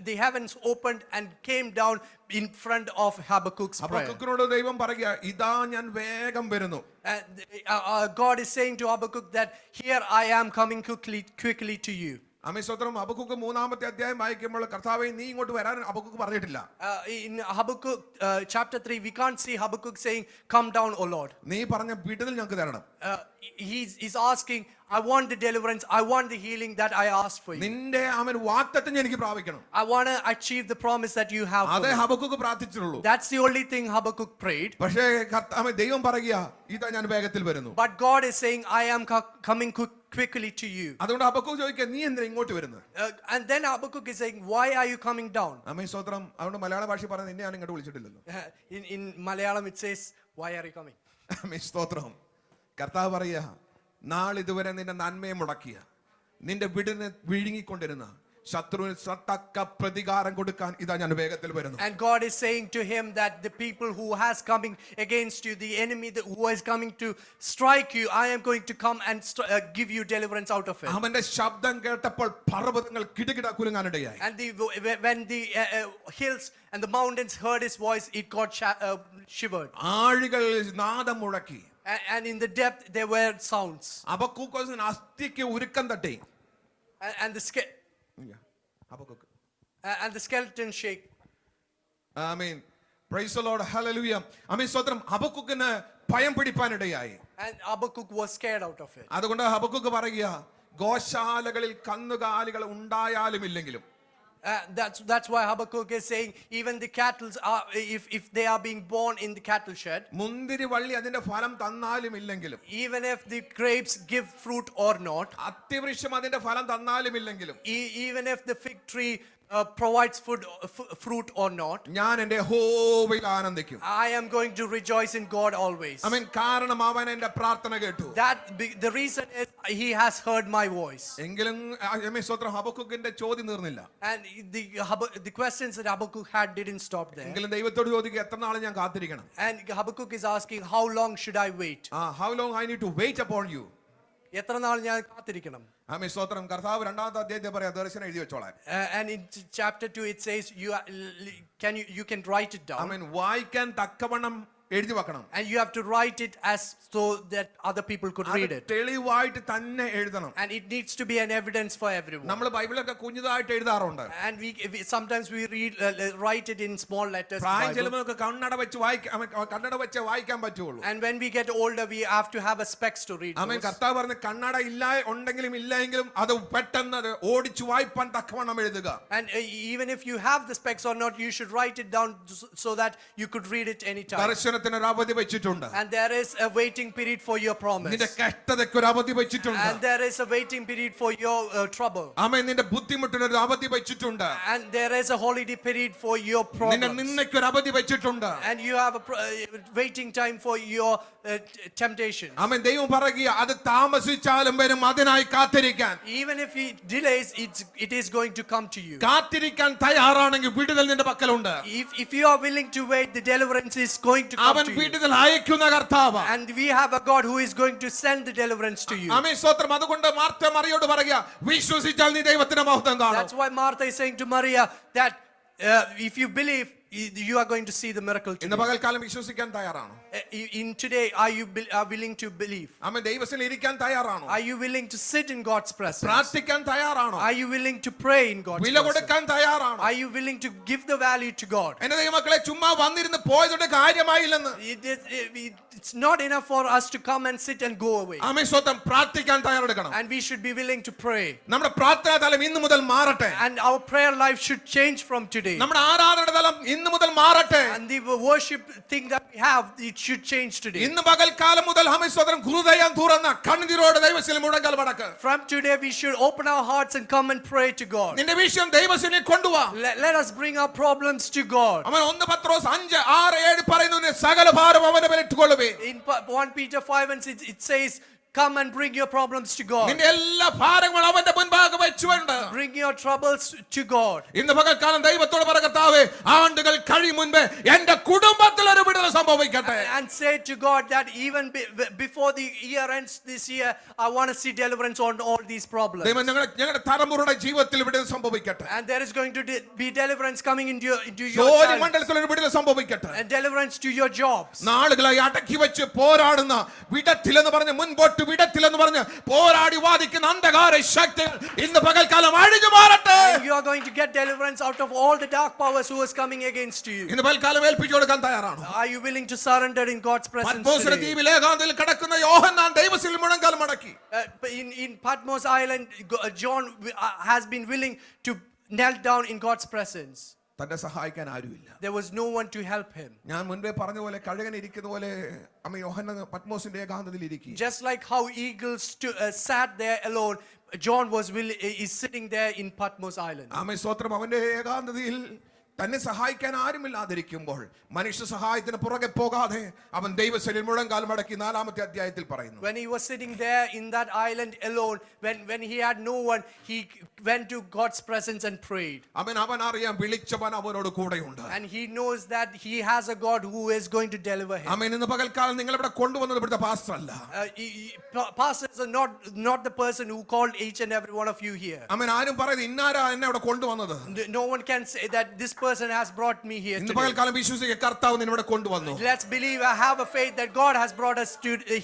the heavens opened and came down in front of Habakkuk's prayer. ഹബക്കൂക്കിനോട് ദൈവം പറയുക, ഇതാ ഞാൻ വേഗം വരുന്നു. And God is saying to Habakkuk that here I am coming quickly to you. ആമേൻ സ്തോത്രം. ഹബക്കൂക്ക് 3-ാമത്തെ അധ്യായം വായിക്കുമ്പോൾ കർത്താവേ, നീ ഇങ്ങോട്ട് വരാൻ ഹബക്കൂക്ക് പറഞ്ഞിട്ടില്ല. In Habakkuk chapter 3, we can't see Habakkuk saying, come down, O Lord. നീ പറഞ്ഞ വിടുതൽ ഞങ്ങൾക്ക് തരണം. He's asking, I want the deliverance, I want the healing that I asked for you. നിന്റെ ആമേൻ വാഗ്ദത്തം എനിക്ക് പ്രാപിക്കണം. I want to achieve the promise that you have for അതേ me. ഹബക്കൂക്ക് പ്രാർത്ഥിച്ചിട്ടുള്ളൂ. That's the only thing Habakkuk prayed. പക്ഷേ ആമേൻ ദൈവം പറയുക, ഇതാ ഞാൻ വേഗത്തിൽ വരുന്നു. But God is saying, I am coming quickly to you. അതുകൊണ്ട് ഹബക്കൂക്ക് ചോദിക്കുക, നീ എന്തിനാ ഇങ്ങോട്ട് വരുന്നത്? And then Habakkuk is saying, why are you coming down? ആമേൻ സ്തോത്രം. അതുകൊണ്ട് മലയാള ഭാഷ പറഞ്ഞ നിന്നെ ഞാൻ ഇങ്ങോട്ട് വിളിച്ചിട്ടില്ലല്ലോ. In Malayalam it says, why are you coming? ആമേൻ സ്തോത്രം. കർത്താവ് പറയുക, നാളിതുവരെ നിന്റെ നന്മയെ മുടക്കിയ, നിന്റെ വിടിനെ വിഴുങ്ങിക്കൊണ്ടിരുന്ന ശത്രുവിന് തക്ക പ്രതികാരം കൊടുക്കാൻ ഇതാ ഞാൻ വേഗത്തിൽ വരുന്നു. And God is saying to him that the people who has coming against you, the enemy who is coming to strike you, I am going to come and give you deliverance out of it. അവന്റെ ശബ്ദം കേട്ടപ്പോൾ പർവ്വതങ്ങൾ കിടുകിട കുലുങ്ങാനിടയായി. And when the hills and the mountains heard his voice, it got shivered. ആഴികൾ നാദം മുഴക്കി. And in the depth there were sounds. ഹബക്കൂക്കിന് അസ്ഥിക്ക് ഉരുക്കം തട്ടി. And the skeleton shake. ആമേൻ. Praise the Lord. ഹല്ലേലൂയ. ആമേൻ സ്തോത്രം. ഹബക്കൂക്കിന് ഭയം പിടിപ്പാനിടയായി. And Habakkuk was scared out of it. അതുകൊണ്ട് ഹബക്കൂക്ക് പറയുക, ഗോശാലകളിൽ കന്നുകാലികൾ ഉണ്ടായാലും ഇല്ലെങ്കിലും. That's why Habakkuk is saying, even the cattle are, if they are being born in the cattle shed, മുന്തിരി വള്ളി അതിന്റെ ഫലം തന്നാലും ഇല്ലെങ്കിലും, even if the grapes give fruit or not, അത്തിവൃക്ഷം അതിന്റെ ഫലം തന്നാലും ഇല്ലെങ്കിലും, even if the fig tree provides fruit or not, ഞാൻ എൻ്റെ യഹോവയിൽ ആനന്ദിക്കും. I am going to rejoice in God always. ആമേൻ. കാരണം അവൻ എൻ്റെ പ്രാർത്ഥന കേട്ടു. The reason is he has heard my voice. എങ്കിലും ആമേൻ സ്തോത്രം. ഹബക്കൂക്കിന്റെ ചോദ്യം തീർന്നില്ല. And the questions that Habakkuk had didn't stop there. എങ്കിലും ദൈവത്തോട് ചോദിക്കുക, എത്ര നാൾ ഞാൻ കാത്തിരിക്കണം? And Habakkuk is asking, how long should I wait? How long I need to wait upon you? എത്ര നാൾ ഞാൻ കാത്തിരിക്കണം? ആമേൻ സ്തോത്രം. കർത്താവ് 2-ാമത്തെ അധ്യായത്തിൽ പറയാം, ദർശനം എഴുതി വെച്ചോളാൻ. And in chapter 2 it says, you can write it down. ആമേൻ. വായിക്കാൻ തക്കവണ്ണം എഴുതി വെക്കണം. And you have to write it as so that other people could read it. തെളിവായിട്ട് തന്നെ എഴുതണം. And it needs to be an evidence for everyone. നമ്മൾ ബൈബിളൊക്കെ കുഞ്ഞുതായിട്ട് എഴുതാറുണ്ട്. And sometimes we write it in small letters. പ്രായം ചെല്ലുമ്പോൾ കണ്ണട വെച്ച് വായിക്കാൻ പറ്റുള്ളൂ. And when we get older we have to have a specs to read. ആമേൻ. കർത്താവ് പറഞ്ഞ കണ്ണട ഉണ്ടെങ്കിലും ഇല്ലെങ്കിലും അത് പെട്ടെന്ന് ഓടിച്ചു വായിപ്പാൻ തക്കവണ്ണം എഴുതുക. And even if you have the specs or not, you should write it down so that you could read it anytime. അനുഗ്രഹത്തിന് ഒരു അവധി വെച്ചിട്ടുണ്ട്. And there is a waiting period for your promise. നിന്റെ കഷ്ടതയ്ക്ക് ഒരു അവധി വെച്ചിട്ടുണ്ട്. And there is a waiting period for your trouble. ആമേൻ. നിന്റെ ബുദ്ധിമുട്ടിന് ഒരു അവധി വെച്ചിട്ടുണ്ട്. And there is a holiday period for your നിന്റെ problems. നിന്ദയ്ക്ക് ഒരു അവധി വെച്ചിട്ടുണ്ട്. And you have a waiting time for your temptation. ആമേൻ. ദൈവം പറയുക അത് താമസിച്ചാലും വരും, അതിനായി കാത്തിരിക്കാൻ. Even if it delays, it is going to come to you. കാത്തിരിക്കാൻ തയ്യാറാണെങ്കിൽ വിടുതൽ നിന്റെ പക്കലുണ്ട്. If you are willing to wait, the deliverance is going to come അവൻ to you. വിടുതൽ അയക്കുന്ന കർത്താവ്. And we have a God who is going to send the deliverance to you. ആമേൻ. സ്തോത്രം. അതുകൊണ്ട് മാർത്ത മറിയോട് പറയുക, വിശ്വസിച്ചാൽ നീ ദൈവത്തിന്റെ മഹത്വം കാണും. That's why Martha is saying to Maria that if you believe, you are going to see the miracle ഇന്ന് today. പകൽക്കാലം വിശ്വസിക്കാൻ തയ്യാറാണോ? In today, are you willing to believe? ആമേൻ. ദൈവത്തിൽ ഇരിക്കാൻ തയ്യാറാണോ? Are you willing to sit in God's presence? പ്രാർത്ഥിക്കാൻ തയ്യാറാണോ? Are you willing to pray in God's വില presence? കൊടുക്കാൻ തയ്യാറാണോ? Are you willing to give the value to God? എന്റെ ദൈവമക്കളെ, ചുമ്മാ വന്നിരുന്ന് പോയതുകൊണ്ട് കാര്യമായില്ലെന്ന്. It's not enough for us to come and sit and go away. ആമേൻ. സ്തോത്രം. പ്രാർത്ഥിക്കാൻ തയ്യാറെടുക്കണം. And we should be willing to pray. നമ്മുടെ പ്രാർത്ഥനാ തലം ഇന്നു മുതൽ മാറട്ടെ. And our prayer life should change from today. നമ്മുടെ ആരാധന തലം ഇന്നു മുതൽ മാറട്ടെ. And the worship thing that we have, it should change today. ഇന്ന് പകൽക്കാലം മുതൽ ആമേൻ സ്തോത്രം ഹൃദയം തുറന്ന കണ്ണുനീരോട് ദൈവത്തിൽ മുഴങ്കാൽ മടക്ക്. From today we should open our hearts and come and pray to God. നിന്റെ വിഷയം ദൈവത്തിൽ കൊണ്ടുവാ. Let us bring our problems to God. ആമേൻ. 1 പത്രോസ് 5, 6, 7 പറയുന്നു, സകല ഭാരം അവന്റെ മേൽ ഇട്ടുകൊള്ളുവിൻ. In 1 Peter 5 and 6 it says, come and bring your problems to God. നിന്റെ എല്ലാ ഭാരങ്ങളും അവന്റെ മുൻപാകെ വെച്ചുകൊണ്ട് Bring your troubles to God. ഇന്ന് പകൽക്കാലം ദൈവത്തോട് പറ, കർത്താവേ, ആണ്ടുകൾ കഴിയും മുൻപേ എന്റെ കുടുംബത്തിൽ ഒരു വിടുതൽ സംഭവിക്കട്ടെ. And say to God that even before the year ends this year, I want to see deliverance on all these problems. ദൈവം ഞങ്ങളുടെ തലമുറയുടെ ജീവിതത്തിൽ വിടുതൽ സംഭവിക്കട്ടെ. And there is going to be deliverance coming into your ജോലി child. മണ്ഡലത്തിൽ ഒരു വിടുതൽ സംഭവിക്കട്ടെ. And deliverance to your jobs. നാളുകളായി അടക്കി വെച്ച് പോരാടുന്ന വിടത്തിലെന്ന് പറഞ്ഞ് മുൻപോട്ട് വിടത്തിലെന്ന് പറഞ്ഞ് പോരാടി വാദിക്കുന്ന അന്ധകാര ശക്തികൾ ഇന്ന് പകൽക്കാലം അഴിഞ്ഞു മാറട്ടെ. And you are going to get deliverance out of all the dark powers who is coming against you. ഇന്ന് പകൽക്കാലം ഏൽപ്പിച്ചു കൊടുക്കാൻ തയ്യാറാണോ? Are you willing to surrender in God's presence പത്മോസിന്റെ today? ദ്വീപിൽ ഏകാന്തയിൽ കിടക്കുന്ന യോഹന്നാൻ ദൈവത്തിൽ മുഴങ്കാൽ മടക്കി. In Patmos Island, John has been willing to kneel down in God's presence. തന്നെ സഹായിക്കാൻ ആരുമില്ല. There was no one to help him. ഞാൻ മുൻപേ പറഞ്ഞ പോലെ കഴുകൻ ഇരിക്കുന്ന പോലെ അമ്മ യോഹന്നാൻ പത്മോസിന്റെ ഏകാന്തത്തിൽ ഇരിക്കും. Just like how eagles sat there alone, John is sitting there in Patmos Island. ആമേൻ. സ്തോത്രം. അവന്റെ ഏകാന്തതയിൽ തന്നെ സഹായിക്കാൻ ആരുമില്ലാതിരിക്കുമ്പോൾ മനുഷ്യ സഹായത്തിന് പുറകെ പോകാതെ അവൻ ദൈവസന്നിധിയിൽ മുഴങ്കാൽ മടക്കി 4-ാമത്തെ അധ്യായത്തിൽ പറയുന്നു. When he was sitting there in that island alone, when he had no one, he went to God's presence and prayed. അവൻ അറിയാം വിളിച്ചവൻ അവനോട് കൂടെയുണ്ട്. And he knows that he has a God who is going to deliver him. ആമേൻ. ഇന്ന് പകൽക്കാലം നിങ്ങൾ ഇവിടെ കൊണ്ടുവന്നത് ഇവിടുത്തെ പാസ്റ്റർ അല്ല. Pastors are not the person who called each and every one of you here. ആമേൻ. ആരും പറയുന്നത് ഇന്നാരാ എന്നെ ഇവിടെ കൊണ്ടുവന്നത്. No one can say that this person has brought me here ഇന്ന് today. പകൽക്കാലം വിശ്വസിക്കുക, കർത്താവ് നിന്നെ ഇവിടെ കൊണ്ടുവന്നു. Let's believe, I have a faith that God has brought us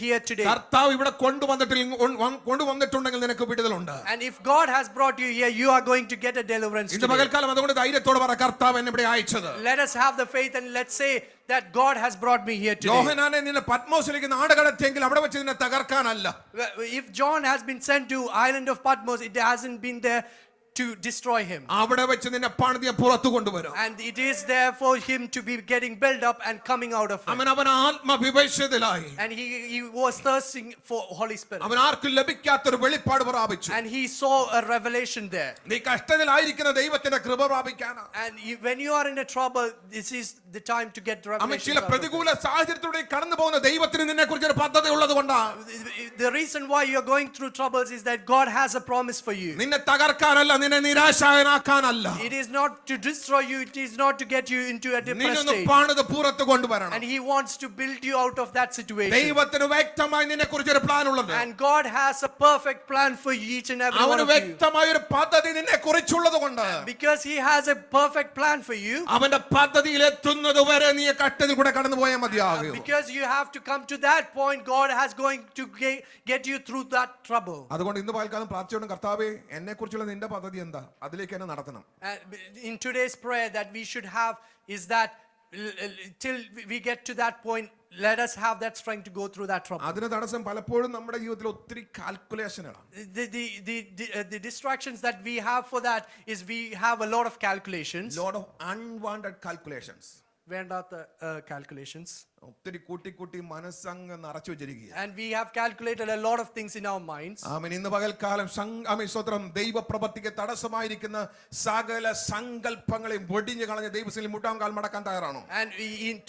here today. കർത്താവ് ഇവിടെ കൊണ്ടുവന്നിട്ടുണ്ടെങ്കിൽ നിനക്ക് വിടുതലുണ്ട്. And if God has brought you here, you are going to get a deliverance ഇന്ന് today. പകൽക്കാലം അതുകൊണ്ട് ധൈര്യത്തോടെ പറ, കർത്താവ് എന്നെ ഇവിടെ അയച്ചത്. Let us have the faith and let's say that God has brought me here today. യോഹന്നാനെ നിന്നെ പത്മോസിലേക്ക് നാടുകടത്തിയെങ്കിൽ അവിടെ വെച്ച് നിന്നെ തകർക്കാനല്ല. If John has been sent to island of Patmos, it hasn't been there to destroy him. അവിടെ വെച്ച് നിന്നെ പണിതിയ പുറത്തു കൊണ്ടുവരും. And it is there for him to be getting built up and coming out of it. അവൻ ആത്മവിഭജിതനായി. And he was thirsting for Holy Spirit. അവൻ ആർക്കും ലഭിക്കാത്തൊരു വെളിപ്പാട് പ്രാപിച്ചു. And he saw a revelation there. നീ കഷ്ടത്തിലായിരിക്കുന്ന ദൈവത്തിന്റെ കൃപ പ്രാപിക്കാനാണ്. And when you are in a trouble, this is the time to get revelation. ചില പ്രതികൂല സാഹചര്യത്തിലൂടെ കടന്നു പോകുന്ന ദൈവത്തിന് നിന്നെ കുറിച്ച് ഒരു പദ്ധതി ഉള്ളതുകൊണ്ടാണ്. The reason why you are going through troubles is that God has a promise for you. നിന്നെ തകർക്കാനല്ല, നിന്നെ നിരാശനാക്കാനല്ല. It is not to destroy you, it is not to get you into a depressed state. പണിത് പുറത്ത് കൊണ്ടുവരണം. And he wants to build you out of that situation. ദൈവത്തിന് വ്യക്തമായി നിന്നെ കുറിച്ച് ഒരു പ്ലാൻ ഉള്ളത്. And God has a perfect plan for each and every one അവന് of you. വ്യക്തമായ ഒരു പദ്ധതി നിന്നെ കുറിച്ചുള്ളതുകൊണ്ട്. Because he has a perfect plan for you. അവന്റെ പദ്ധതിയിൽ എത്തുന്നത് വരെ നീ കഷ്ടത്തിൽ കൂടെ കടന്നു പോയാൽ മതിയാകും. Because you have to come to that point, God has going to get you through that trouble. അതുകൊണ്ട് ഇന്ന് പകൽക്കാലം പ്രാർത്ഥിച്ചോണം, കർത്താവേ എന്നെ കുറിച്ചുള്ള നിന്റെ പദ്ധതി എന്താ, അതിലേക്ക് എന്നെ നടത്തണം. In today's prayer that we should have is that till we get to that point, let us have that strength to go through that trouble. അതിന് തടസ്സം പലപ്പോഴും നമ്മുടെ ജീവിതത്തിൽ ഒത്തിരി കാൽക്കുലേഷനാണ്. The distractions that we have for that is we have a lot of calculations. Lot of unwanted calculations. വേണ്ടാത്ത calculations. ഒത്തിരി കൂട്ടി മനസ്സങ്ങ് നിറച്ചു വെച്ചിരിക്കുക. And we have calculated a lot of things in our minds. ആമേൻ. ഇന്ന് പകൽക്കാലം സ്തോത്രം ദൈവപ്രവൃത്തിക്ക് തടസ്സമായിരിക്കുന്ന സകല സങ്കല്പങ്ങളെയും വെടിഞ്ഞു കളഞ്ഞ ദൈവത്തിൽ മുട്ടാം കാൽ മടക്കാൻ തയ്യാറാണോ? And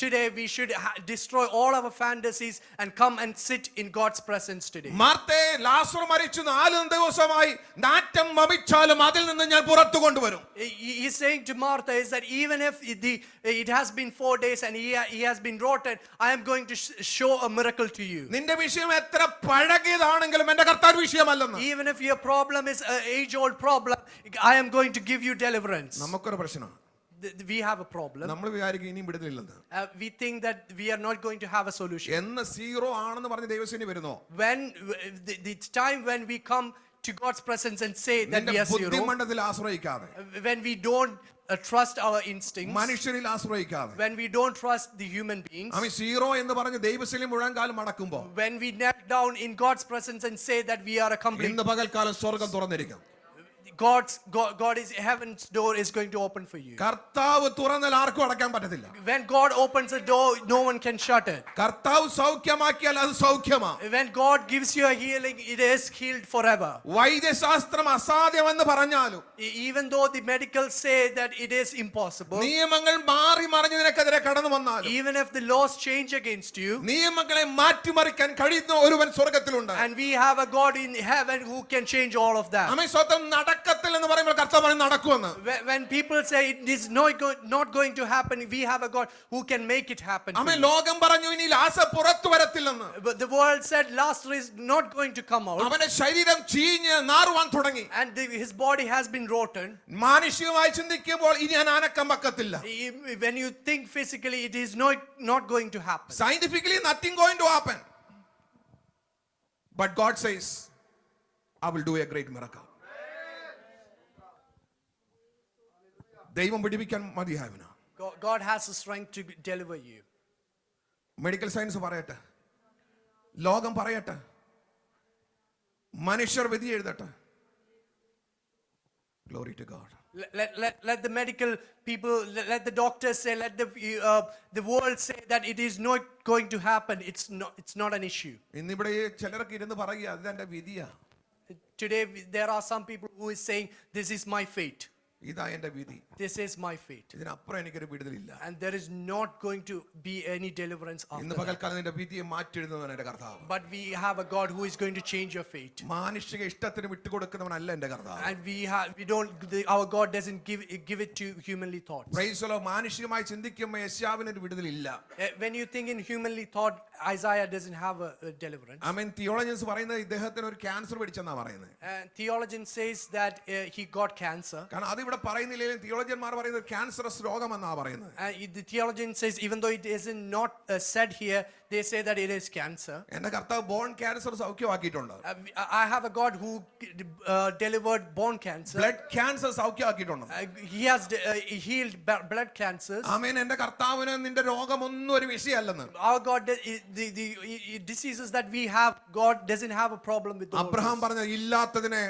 today we should destroy all our fantasies and come and sit in God's presence today. മാർത്തേ, ലാസർ മരിച്ചു 4 ദിവസമായി, നാറ്റം വമിച്ചാലും അതിൽ നിന്ന് ഞാൻ പുറത്തു കൊണ്ടുവരും. He's saying to Martha is that even if it has been 4 days and he has been rotten, I am going to show a miracle to you. നിന്റെ വിഷയം എത്ര പഴകിയതാണെങ്കിലും എൻ്റെ കർത്താവ് വിഷയമല്ലെന്ന്. Even if your problem is an age-old problem, I am going to give you deliverance. നമുക്കൊരു പ്രശ്നം. We have a problem. നമ്മൾ വിചാരിക്കും ഇനിയും വിടുതലില്ലെന്ന്. We think that we are not going to have a solution. എന്ന് 0 ആണെന്ന് പറഞ്ഞ് ദൈവസേന വരുന്നോ? When the time when we come to God's presence and say that we are zero, ബുദ്ധിമണ്ഡലത്തിൽ ആശ്രയിക്കാതെ, when we don't trust our instincts, മനുഷ്യരിൽ ആശ്രയിക്കാതെ, when we don't trust the human beings, അവൻ 0 എന്ന് പറഞ്ഞ് ദൈവസേന മുഴങ്കാലം മടക്കുമ്പോൾ, when we kneel down in God's presence and say that we are a complete, ഇന്ന് പകൽക്കാലം സ്വർഗ്ഗം തുറന്നിരിക്കും. God is heaven's door is going to open for you. കർത്താവ് തുറന്നാൽ ആർക്കും അടയ്ക്കാൻ പറ്റത്തില്ല. When God opens a door, no one can shut it. കർത്താവ് സൗഖ്യമാക്കിയാൽ അത് സൗഖ്യമാണ്. When God gives you a healing, it is healed forever. വൈദ്യശാസ്ത്രം അസാധ്യമെന്ന് പറഞ്ഞാലും, Even though the medicals say that it is impossible, നിയമങ്ങൾ മാറി മറിഞ്ഞ് നിനക്കെതിരെ കടന്നു വന്നാലും, even if the laws change against you, നിയമങ്ങളെ മാറ്റിമറിക്കാൻ കഴിയുന്ന ഒരുവൻ സ്വർഗ്ഗത്തിലുണ്ട്. and we have a God in heaven who can change all of that. ആമേൻ. സ്വതം നടക്കത്തിൽ എന്ന് പറയുമ്പോൾ കർത്താവ് പറയും നടക്കുമെന്ന്. When people say it is not going to happen, we have a God who can make it happen. ആമേൻ. ലോകം പറഞ്ഞു ഇനി ലാസർ പുറത്തു വരത്തില്ലെന്ന്. But the world said Lazarus is not going to come out, അവന്റെ ശരീരം ചീഞ്ഞ് നാറുവാൻ തുടങ്ങി. and his body has been rotten. മാനുഷികമായി ചിന്തിക്കുമ്പോൾ ഇനി ഞാൻ അനക്കം വെക്കത്തില്ല. When you think physically, it is not going to happen. Scientifically nothing going to happen. But God says, I will do a great miracle. ദൈവം പിടിപ്പിക്കാൻ മതിയായവനാ. God has the strength to deliver you. Medical science പറയട്ടെ, ലോകം പറയട്ടെ, മനുഷ്യർ വിധി എഴുതട്ടെ. Glory to God. Let the medical people, let the doctors say, let the world say that it is not going to happen. It's not an issue. ഇന്നിവിടെ ചിലർക്ക് ഇരുന്ന് പറയുക അത് എന്റെ വിധിയാ. Today there are some people who is saying this is my fate. ഇതാ എന്റെ വിധി. This is my fate. ഇതിനപ്പുറം എനിക്കൊരു വിടുതലില്ല. And there is not going to be any deliverance after ഇന്ന് that. പകൽക്കാലം നിന്റെ വിധിയെ മാറ്റി എഴുതുന്നവൻ എന്റെ കർത്താവ്. But we have a God who is going to change your fate. മാനുഷിക ഇഷ്ടത്തിന് വിട്ടുകൊടുക്കുന്നവനല്ല എന്റെ കർത്താവ്. And our God doesn't give it to humanly thoughts. Praise the Lord. മാനുഷികമായി ചിന്തിക്കുമ്പോൾ യെശയ്യാവിന് ഒരു വിടുതലില്ല. When you think in humanly thought, Isaiah doesn't have a deliverance. Amen. Theologians പറയുന്നത് ഇദ്ദേഹത്തിന് ഒരു ക്യാൻസർ പിടിച്ചെന്നാ പറയുന്നത്. And theologian says that he got cancer. കാരണം അത് ഇവിടെ പറയുന്നില്ലെങ്കിലും തിയോളജിയന്മാർ പറയുന്നത് ക്യാൻസറസ് രോഗമെന്നാ പറയുന്നത്. The theologian says even though it is not said here, they say that it is cancer. എന്റെ കർത്താവ് ബോൺ ക്യാൻസർ സൗഖ്യമാക്കിയിട്ടുണ്ട്. I have a God who delivered bone cancer. Blood cancer സൗഖ്യമാക്കിയിട്ടുണ്ട്. He has healed blood cancers. ആമേൻ. എന്റെ കർത്താവിന് നിന്റെ രോഗമൊന്നും ഒരു വിഷയമല്ലെന്ന്. Our God, the diseases that we have, God doesn't have a problem with those. Abraham പറഞ്ഞ ഇല്ലാത്തതിനെ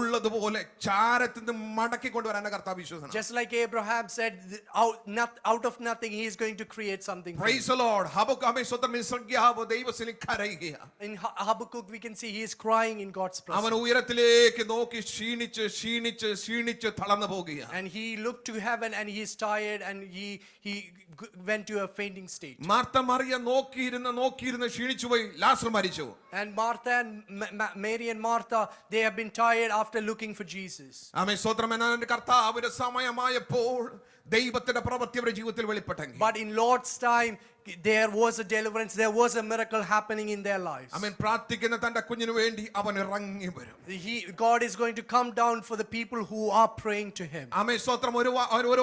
ഉള്ളതുപോലെ ചാരത്തിൽ നിന്ന് മടക്കി കൊണ്ടുവരാൻ എന്റെ കർത്താവ് വിശ്വസന. Just like Abraham said, out of nothing he is going to create something. Praise the Lord. In Habakkuk we can see he is crying in God's presence. അവൻ ഉയരത്തിലേക്ക് നോക്കി ക്ഷീണിച്ച് തളർന്നു പോകുകയാണ്. And he looked to heaven and he is tired and he went to a fainting state. Martha മറിയ നോക്കിയിരുന്ന് ക്ഷീണിച്ചുപോയി. ലാസർ മരിച്ചു. And Martha and Mary and Martha, they have been tired after looking for Jesus. ആമേൻ. സ്തോത്രം. എന്നാ കർത്താവിന്റെ സമയമായപ്പോൾ ദൈവത്തിന്റെ പ്രവൃത്തി അവരുടെ ജീവിതത്തിൽ വെളിപ്പെട്ടെങ്കിൽ, But in Lord's time there was a deliverance, there was a miracle happening in their lives. ആമേൻ. പ്രാർത്ഥിക്കുന്ന തന്റെ കുഞ്ഞിനു വേണ്ടി അവൻ ഇറങ്ങി വരും. God is going to come down for the people who are praying to him. ആമേൻ. സ്തോത്രം. ഒരു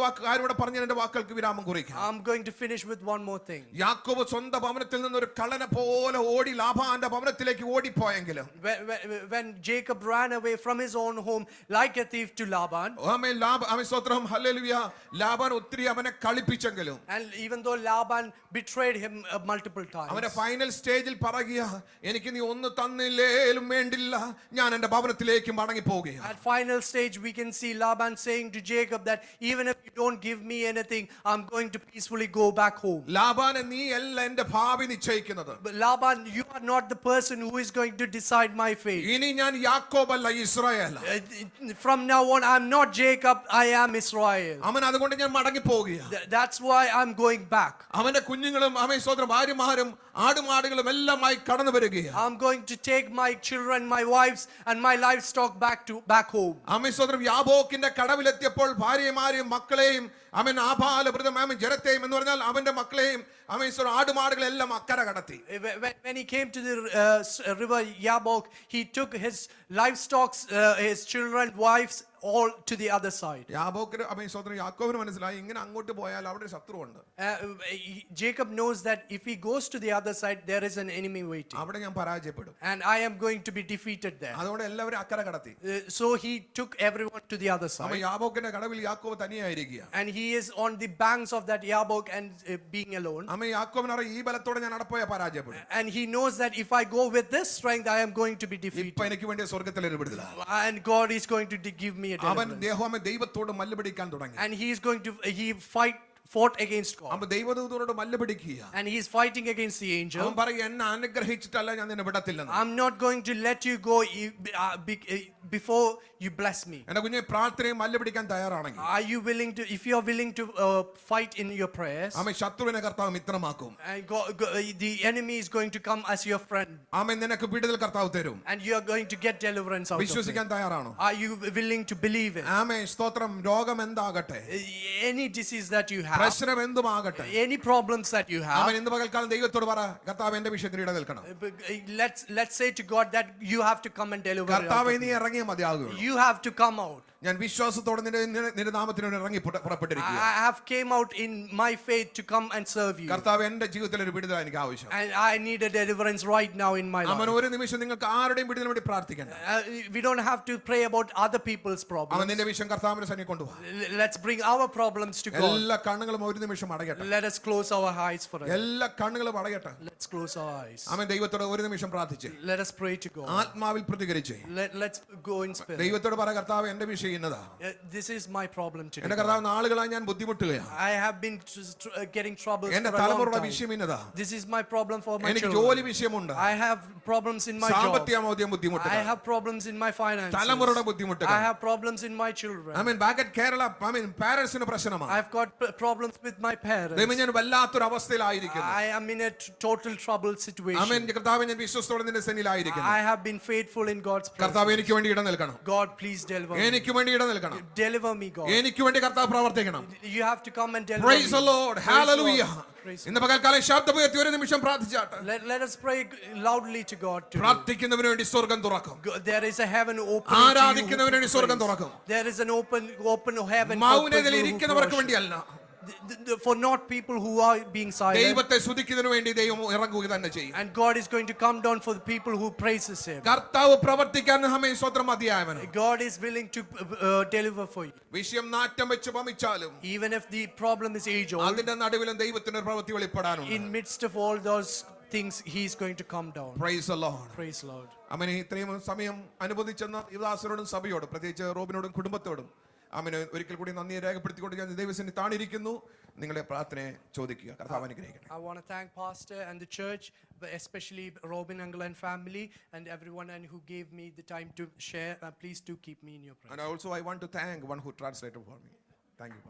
വാക്ക് ആരോട് പറഞ്ഞു എന്റെ വാക്കുകൾക്ക് വിരാമം കുറിക്കാം. I'm going to finish with one more thing. യാക്കോബ് സ്വന്തം ഭവനത്തിൽ നിന്ന് ഒരു കള്ളനെ പോലെ ഓടി ലാബാന്റെ ഭവനത്തിലേക്ക് ഓടിപ്പോയെങ്കിലും, When Jacob ran away from his own home like a thief to Laban, ആമേൻ. ആമേൻ. സ്തോത്രം. ഹല്ലേലൂയ. ലാബാൻ ഒത്തിരി അവനെ കളിപ്പിച്ചെങ്കിലും, and even though Laban betrayed betrayed him multiple times. അവന്റെ ഫൈനൽ സ്റ്റേജിൽ പറയുക, എനിക്ക് നീ ഒന്ന് തന്നില്ലേലും വേണ്ടില്ല, ഞാൻ എന്റെ ഭവനത്തിലേക്ക് മടങ്ങി പോവുകയാണ്. At final stage, we can see Laban saying to Jacob that even if you don't give me anything, I'm going to peacefully go back home. ലാബാനെ, നീ അല്ല എന്റെ ഭാവി നിശ്ചയിക്കുന്നത്. But Laban, you are not the person who is going to decide my fate. ഇനി ഞാൻ യാക്കോബല്ല, Israel. From now on, I'm not Jacob, I am Israel. അവൻ അതുകൊണ്ട് ഞാൻ മടങ്ങി പോവുകയാണ്. That's why I'm going back. അവന്റെ കുഞ്ഞുങ്ങളും അവൻ സ്വന്തം ഭാര്യമാരും ആടുമാടുകളും എല്ലാമായി കടന്നു വരികയാണ്. I'm going to take my children, my wives, and my livestock back home. അവൻ സ്വന്തം യാബോക്കിന്റെ കടവിലെത്തിയപ്പോൾ ഭാര്യമാരെയും മക്കളെയും അവൻ ആഭാലഭൃതം അവൻ ജനത്തെയും എന്ന് പറഞ്ഞാൽ അവന്റെ മക്കളെയും അവൻ ആടുമാടുകളെല്ലാം അക്കര കടത്തി. When he came to the river Yabok, he took his livestock, his children, wives, all to the other side. യാബോക്കിന് അവൻ സ്വന്തം യാക്കോബിന് മനസ്സിലായി, ഇങ്ങനെ അങ്ങോട്ട് പോയാൽ അവിടെ ഒരു ശത്രുവുണ്ട്. Jacob knows that if he goes to the other side, there is an enemy waiting. അവിടെ ഞാൻ പരാജയപ്പെടും. And I am going to be defeated there. അതുകൊണ്ട് എല്ലാവരും അക്കര കടത്തി. So he took everyone to the other അവൻ side. യാബോക്കിന്റെ കടവിൽ യാക്കോബ് തനിയായിരിക്കുക. And he is on the banks of that Yabok and being alone. അവൻ യാക്കോബിന് അറിയാം, ഈ ബലത്തോടെ ഞാൻ നടപ്പോയാൽ പരാജയപ്പെടും. And he knows that if I go with this strength, I am going to be defeated. ഇപ്പൊ എനിക്ക് വേണ്ടി സ്വർഗ്ഗത്തിൽ ഒരു വിടുതല. And God is going to give me a അവൻ deliverance. ദൈവത്തോട് മല്ലുപിടിക്കാൻ തുടങ്ങി. And he is going to fought against God. അവൻ ദൈവദൂതനോട് മല്ലുപിടിക്കുക. And he is fighting against the angel. അവൻ പറയും, എന്നെ അനുഗ്രഹിച്ചിട്ടല്ല ഞാൻ നിന്നെ വിടത്തില്ലെന്ന്. I'm not going to let you go before you bless me. എന്റെ കുഞ്ഞെ, പ്രാർത്ഥനയും മല്ലുപിടിക്കാൻ തയ്യാറാണെങ്കിൽ, Are you willing to, if you are willing to fight in your prayers, അവൻ ശത്രുവിനെ കർത്താവ് മിത്രമാക്കും. and the enemy is going to come as your friend, അവൻ നിനക്ക് വിടുതൽ കർത്താവ് തരും. and you are going to get deliverance out of it. വിശ്വസിക്കാൻ തയ്യാറാണോ? Are you willing to believe it? ആമേൻ, സ്തോത്രം. രോഗം എന്താകട്ടെ, Any disease that you have, പ്രശ്നം എന്തുമാകട്ടെ, any problems that you have, അവൻ ഇന്ന് പകൽക്കാലം ദൈവത്തോട് പറ, കർത്താവ് എന്റെ വിഷയത്തിൽ ഇട നിൽക്കണം. let's say to God that you have to come and deliver it out കർത്താവ് of നീ me. ഇറങ്ങിയ മതിയാകും. You have to come out. ഞാൻ വിശ്വാസത്തോടെ നിന്റെ നാമത്തിന് ഇറങ്ങി പുറപ്പെട്ടിരിക്കുക. I have came out in my faith to come and serve you. കർത്താവ് എന്റെ ജീവിതത്തിൽ ഒരു വിടുതൽ എനിക്ക് ആവശ്യം. And I need a deliverance right now in my അവൻ life. ഒരു നിമിഷം നിങ്ങൾക്ക് ആരുടെയും വിടുതലിന് വേണ്ടി പ്രാർത്ഥിക്കണ്ട. We don't have to pray about other people's അവൻ problems. നിന്റെ വിഷയം കർത്താവിന്റെ സന്നിധിയിൽ കൊണ്ടുപോകാം. Let's bring our problems to God. എല്ലാ കണ്ണുകളും ഒരു നിമിഷം അടയട്ടെ. Let us close our eyes for it. എല്ലാ കണ്ണുകളും അടയട്ടെ. Let's close our eyes. അവൻ ദൈവത്തോട് ഒരു നിമിഷം പ്രാർത്ഥിച്ച് Let us pray to God. ആത്മാവിൽ പ്രതികരിച്ച് Let's go in spirit. ദൈവത്തോട് പറ, കർത്താവ് എന്റെ വിഷയം ഇന്നതാ. This is my problem today. എന്റെ കർത്താവ്, നാളുകളായി ഞാൻ ബുദ്ധിമുട്ടുകയാണ്. I have been getting troubles എന്റെ for a long തലമുറയുടെ time. വിഷയം ഇന്നതാ. This is my problem for my എനിക്ക് children. ജോലി വിഷയമുണ്ട്. I have problems in my job. സാമ്പത്തിക I ബുദ്ധിമുട്ടുകൾ, have problems in my finances. തലമുറയുടെ ബുദ്ധിമുട്ടുകൾ. I have problems in my children. Back at Kerala പാരന്റ്സിന് പ്രശ്നമാണ്. I've got problems with my parents. ദൈവമേ, ഞാൻ വല്ലാത്തൊരു അവസ്ഥയിലായിരിക്കുന്നു. I am in a total troubled situation. കർത്താവ്, ഞാൻ വിശ്വസ്തയോടെ നിന്റെ സന്നിധിയിലായിരിക്കുന്നു. I have been faithful in God's കർത്താവ്, presence. എനിക്ക് വേണ്ടി ഇടം നൽകണം. God, please deliver me. എനിക്ക് വേണ്ടി ഇടം നൽകണം. Deliver me, God. എനിക്ക് വേണ്ടി കർത്താവ് പ്രവർത്തിക്കണം. You have to come and deliver Praise me. the Lord. Praise Hallelujah. Lord. Praise ഇന്ന് പകൽക്കാലം ശബ്ദമുയർത്തി ഒരു നിമിഷം പ്രാർത്ഥിച്ചാട്ടെ. Let us pray loudly to God today. പ്രാർത്ഥിക്കുന്നവന് വേണ്ടി സ്വർഗ്ഗം തുറക്കും. There is a heaven open. ആരാധിക്കുന്നവന് വേണ്ടി സ്വർഗ്ഗം തുറക്കും. There is an open heaven. മൗനതയിൽ ഇരിക്കുന്നവർക്ക് വേണ്ടിയല്ല, for not people who are being silent. ദൈവത്തെ സ്തുതിക്കുന്നതിന് വേണ്ടി ദൈവം ഇറങ്ങുക തന്നെ ചെയ്യും. And God is going to come down for the people who praises Him. കർത്താവ് പ്രവർത്തിക്കാൻ നമ്മെ സ്വതന്ത്രം മതിയായവന്. God is willing to deliver for you. വിഷയം നാറ്റം വെച്ച് ഭമിച്ചാലും, Even if the problem is age old, അതിന്റെ നടുവിലും ദൈവത്തിന്റെ പ്രവൃത്തി വെളിപ്പെടാനുണ്ട്. in midst of all those things, He is going to come down. Praise the Lord. Praise Lord. അമേൻ. ഇത്രയും സമയം അനുവദിച്ചെന്ന യുവദാസരോടും സഭയോടും പ്രത്യേകിച്ച് റോബിനോടും കുടുംബത്തോടും അമേൻ ഒരിക്കൽ കൂടി നന്ദി രേഖപ്പെടുത്തിക്കൊണ്ട് ഞാൻ ദൈവസന്നിധിയിൽ താണിരിക്കുന്നു. നിങ്ങളുടെ പ്രാർത്ഥനയെ ചോദിക്കുക. കർത്താവ് അനുഗ്രഹിക്കട്ടെ. I want to thank Pastor and the church, but especially Robin, uncle and family, and everyone and who gave me the time to share. Please do keep me in your prayers. And also I want to thank one who translated for me. Thank you.